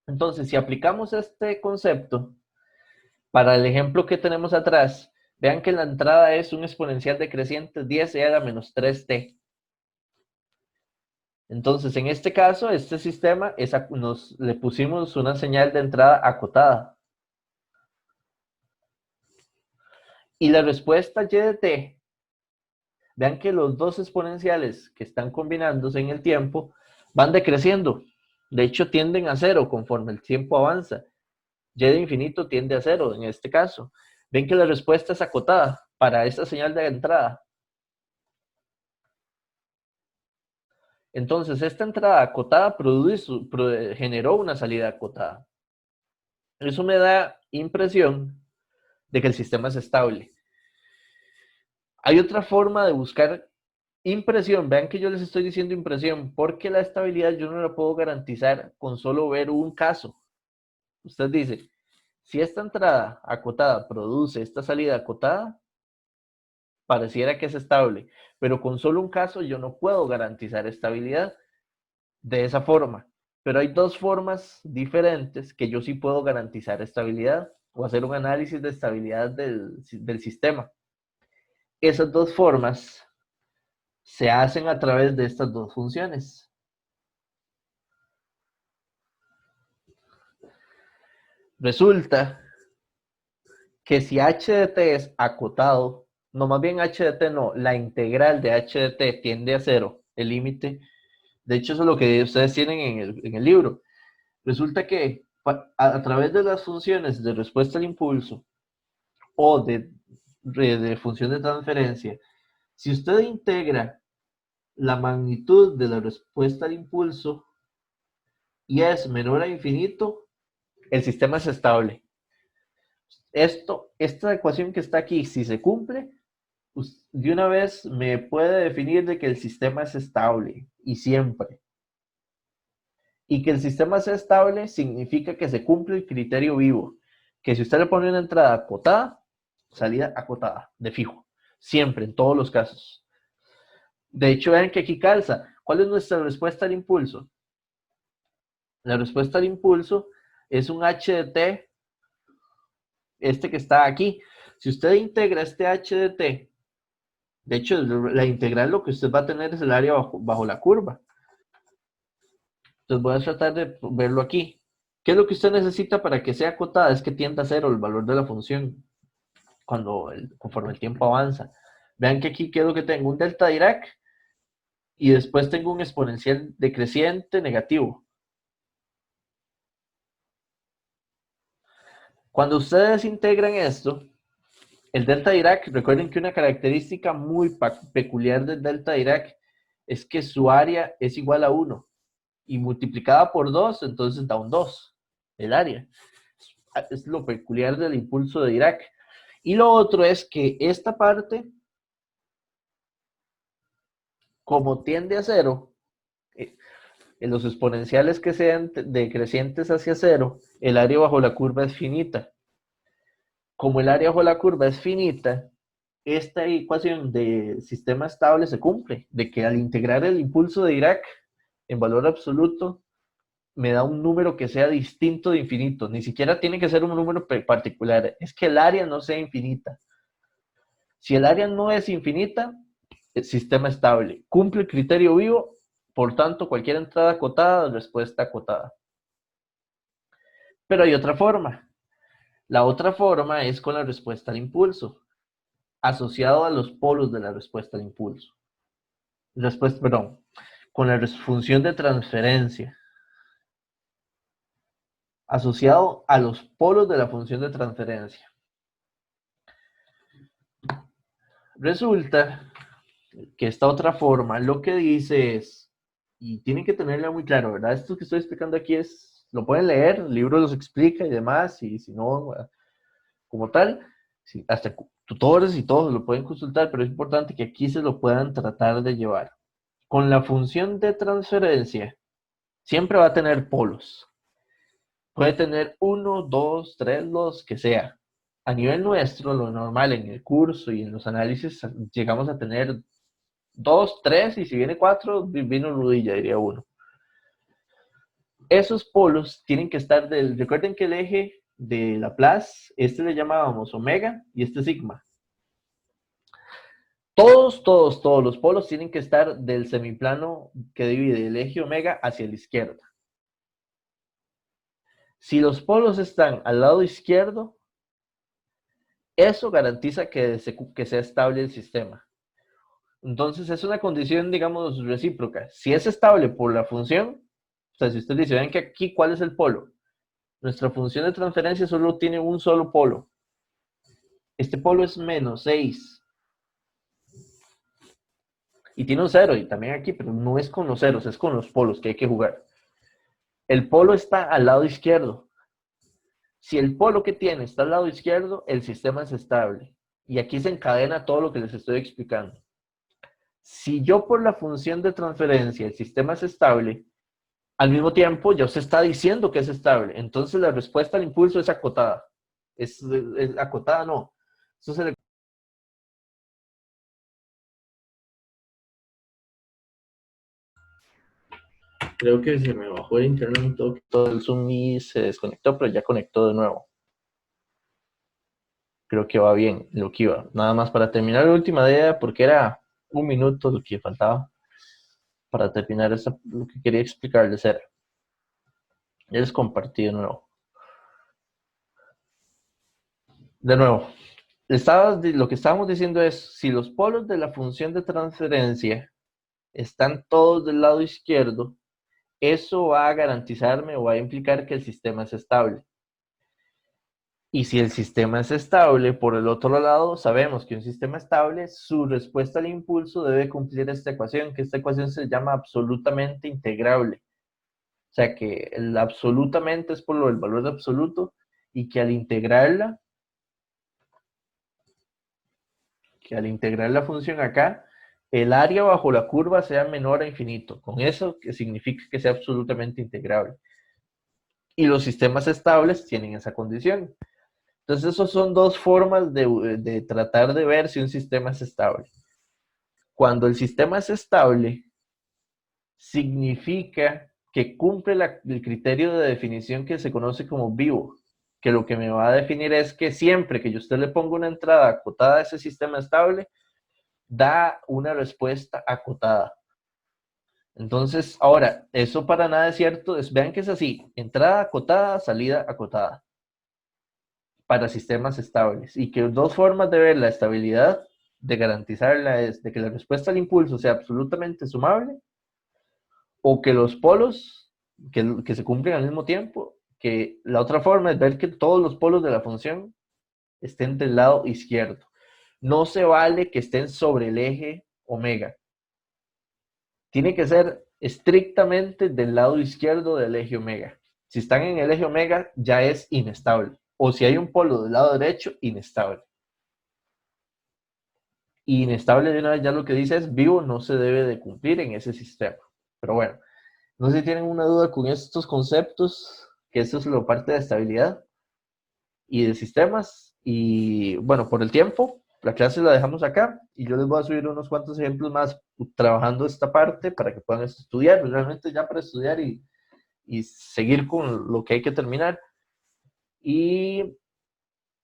Entonces, si aplicamos este concepto para el ejemplo que tenemos atrás, vean que la entrada es un exponencial decreciente 10e a la menos 3t. Entonces, en este caso, este sistema le pusimos una señal de entrada acotada. Y la respuesta y de t, vean que los dos exponenciales que están combinándose en el tiempo van decreciendo. De hecho, tienden a cero conforme el tiempo avanza. Y de infinito tiende a cero en este caso. Ven que la respuesta es acotada para esta señal de entrada. Entonces, esta entrada acotada generó una salida acotada. Eso me da impresión de que el sistema es estable. Hay otra forma de buscar impresión. Vean que yo les estoy diciendo impresión, porque la estabilidad yo no la puedo garantizar con solo ver un caso. Usted dice, si esta entrada acotada produce esta salida acotada, pareciera que es estable, pero con solo un caso yo no puedo garantizar estabilidad de esa forma. Pero hay dos formas diferentes que yo sí puedo garantizar estabilidad o hacer un análisis de estabilidad del sistema. Esas dos formas se hacen a través de estas dos funciones. Resulta que si h de t es acotado, no, más bien h de t no, la integral de h de t tiende a cero, el límite. De hecho, eso es lo que ustedes tienen en el libro. Resulta que a través de las funciones de respuesta al impulso o de función de transferencia, si usted integra la magnitud de la respuesta al impulso y es menor a infinito, el sistema es estable. Esta ecuación que está aquí, si se cumple, pues de una vez me puede definir de que el sistema es estable y siempre. Y que el sistema sea estable significa que se cumple el criterio vivo, que si usted le pone una entrada acotada, salida acotada, de fijo, siempre, en todos los casos. De hecho, vean que aquí calza. ¿Cuál es nuestra respuesta al impulso? La respuesta al impulso es un h de t, este que está aquí. Si usted integra este h de t, de hecho, la integral lo que usted va a tener es el área bajo la curva. Entonces voy a tratar de verlo aquí. ¿Qué es lo que usted necesita para que sea acotada? Es que tienda a cero el valor de la función conforme el tiempo avanza. Vean que aquí quedo que tengo un delta Dirac y después tengo un exponencial decreciente negativo. Cuando ustedes integran esto, el delta Dirac, recuerden que una característica muy peculiar del delta Dirac es que su área es igual a 1 y multiplicada por 2, entonces da un 2, el área. Es lo peculiar del impulso de Dirac. Y lo otro es que esta parte, como tiende a cero, en los exponenciales que sean decrecientes hacia cero, el área bajo la curva es finita. Como el área bajo la curva es finita, esta ecuación de sistema estable se cumple, de que al integrar el impulso de Dirac en valor absoluto, me da un número que sea distinto de infinito. Ni siquiera tiene que ser un número particular, es que el área no sea infinita. Si el área no es infinita, el sistema estable. Cumple el criterio vivo, por tanto, cualquier entrada acotada, respuesta acotada. Pero hay otra forma. La otra forma es con la respuesta al impulso, asociado a los polos de la respuesta al impulso. Con la función de transferencia, asociado a los polos de la función de transferencia. Resulta que esta otra forma lo que dice es, y tienen que tenerla muy claro, ¿verdad? Esto que estoy explicando aquí lo pueden leer, el libro los explica y demás, y si no, como tal, hasta tutores y todos lo pueden consultar, pero es importante que aquí se lo puedan tratar de llevar. Con la función de transferencia, siempre va a tener polos. Puede tener 1, 2, 3, los que sea. A nivel nuestro, lo normal en el curso y en los análisis, llegamos a tener 2, 3, y si viene 4, vino rodilla, diría uno. Esos polos tienen que estar recuerden que el eje de Laplace, le llamábamos omega y sigma. Todos los polos tienen que estar del semiplano que divide el eje omega hacia la izquierda. Si los polos están al lado izquierdo, eso garantiza que sea estable el sistema. Entonces es una condición, digamos, recíproca. Si es estable por la función, o sea, si usted dice, ven que aquí, ¿cuál es el polo? Nuestra función de transferencia solo tiene un solo polo. Este polo es menos 6. Y tiene un 0, y también aquí, pero no es con los ceros, es con los polos que hay que jugar. El polo está al lado izquierdo. Si el polo que tiene está al lado izquierdo, el sistema es estable. Y aquí se encadena todo lo que les estoy explicando. Si yo por la función de transferencia el sistema es estable, al mismo tiempo ya usted está diciendo que es estable. Entonces la respuesta al impulso es acotada. Es acotada, no. Eso se le... Creo que se me bajó el internet, todo el Zoom y se desconectó, pero ya conectó de nuevo. Creo que va bien lo que iba. Nada más para terminar la última idea, porque era un minuto lo que faltaba para terminar lo que quería explicarles era. Ya les compartí de nuevo. Lo que estábamos diciendo es, si los polos de la función de transferencia están todos del lado izquierdo, eso va a garantizarme o va a implicar que el sistema es estable. Y si el sistema es estable, por el otro lado, sabemos que un sistema estable, su respuesta al impulso debe cumplir esta ecuación, que esta ecuación se llama absolutamente integrable. O sea que el absolutamente es por el valor de absoluto, y que al integrar la función acá, el área bajo la curva sea menor a infinito. Con eso, que significa que sea absolutamente integrable. Y los sistemas estables tienen esa condición. Entonces, esas son dos formas de tratar de ver si un sistema es estable. Cuando el sistema es estable, significa que cumple el criterio de definición que se conoce como vivo, que lo que me va a definir es que siempre que yo usted le ponga una entrada acotada a ese sistema estable, da una respuesta acotada. Entonces, ahora, eso para nada es cierto. Vean que es así: entrada acotada, salida acotada, para sistemas estables. Y que dos formas de ver la estabilidad, de garantizarla, es de que la respuesta al impulso sea absolutamente sumable, o que los polos que se cumplen al mismo tiempo. Que la otra forma es ver que todos los polos de la función estén del lado izquierdo. No se vale que estén sobre el eje omega. Tiene que ser estrictamente del lado izquierdo del eje omega. Si están en el eje omega, ya es inestable. O si hay un polo del lado derecho, inestable. Y inestable, de una vez ya lo que dice es vivo, no se debe de cumplir en ese sistema. Pero bueno, no sé si tienen una duda con estos conceptos, que esto es la parte de estabilidad y de sistemas. Y bueno, por el tiempo, la clase la dejamos acá y yo les voy a subir unos cuantos ejemplos más trabajando esta parte para que puedan estudiar, realmente ya para estudiar y seguir con lo que hay que terminar. Y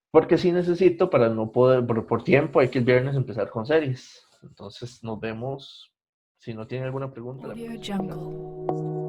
porque sí necesito, para no poder, por tiempo, hay que el viernes empezar con series. Entonces nos vemos. Si no tienen alguna pregunta, la Audio podemos Jungle.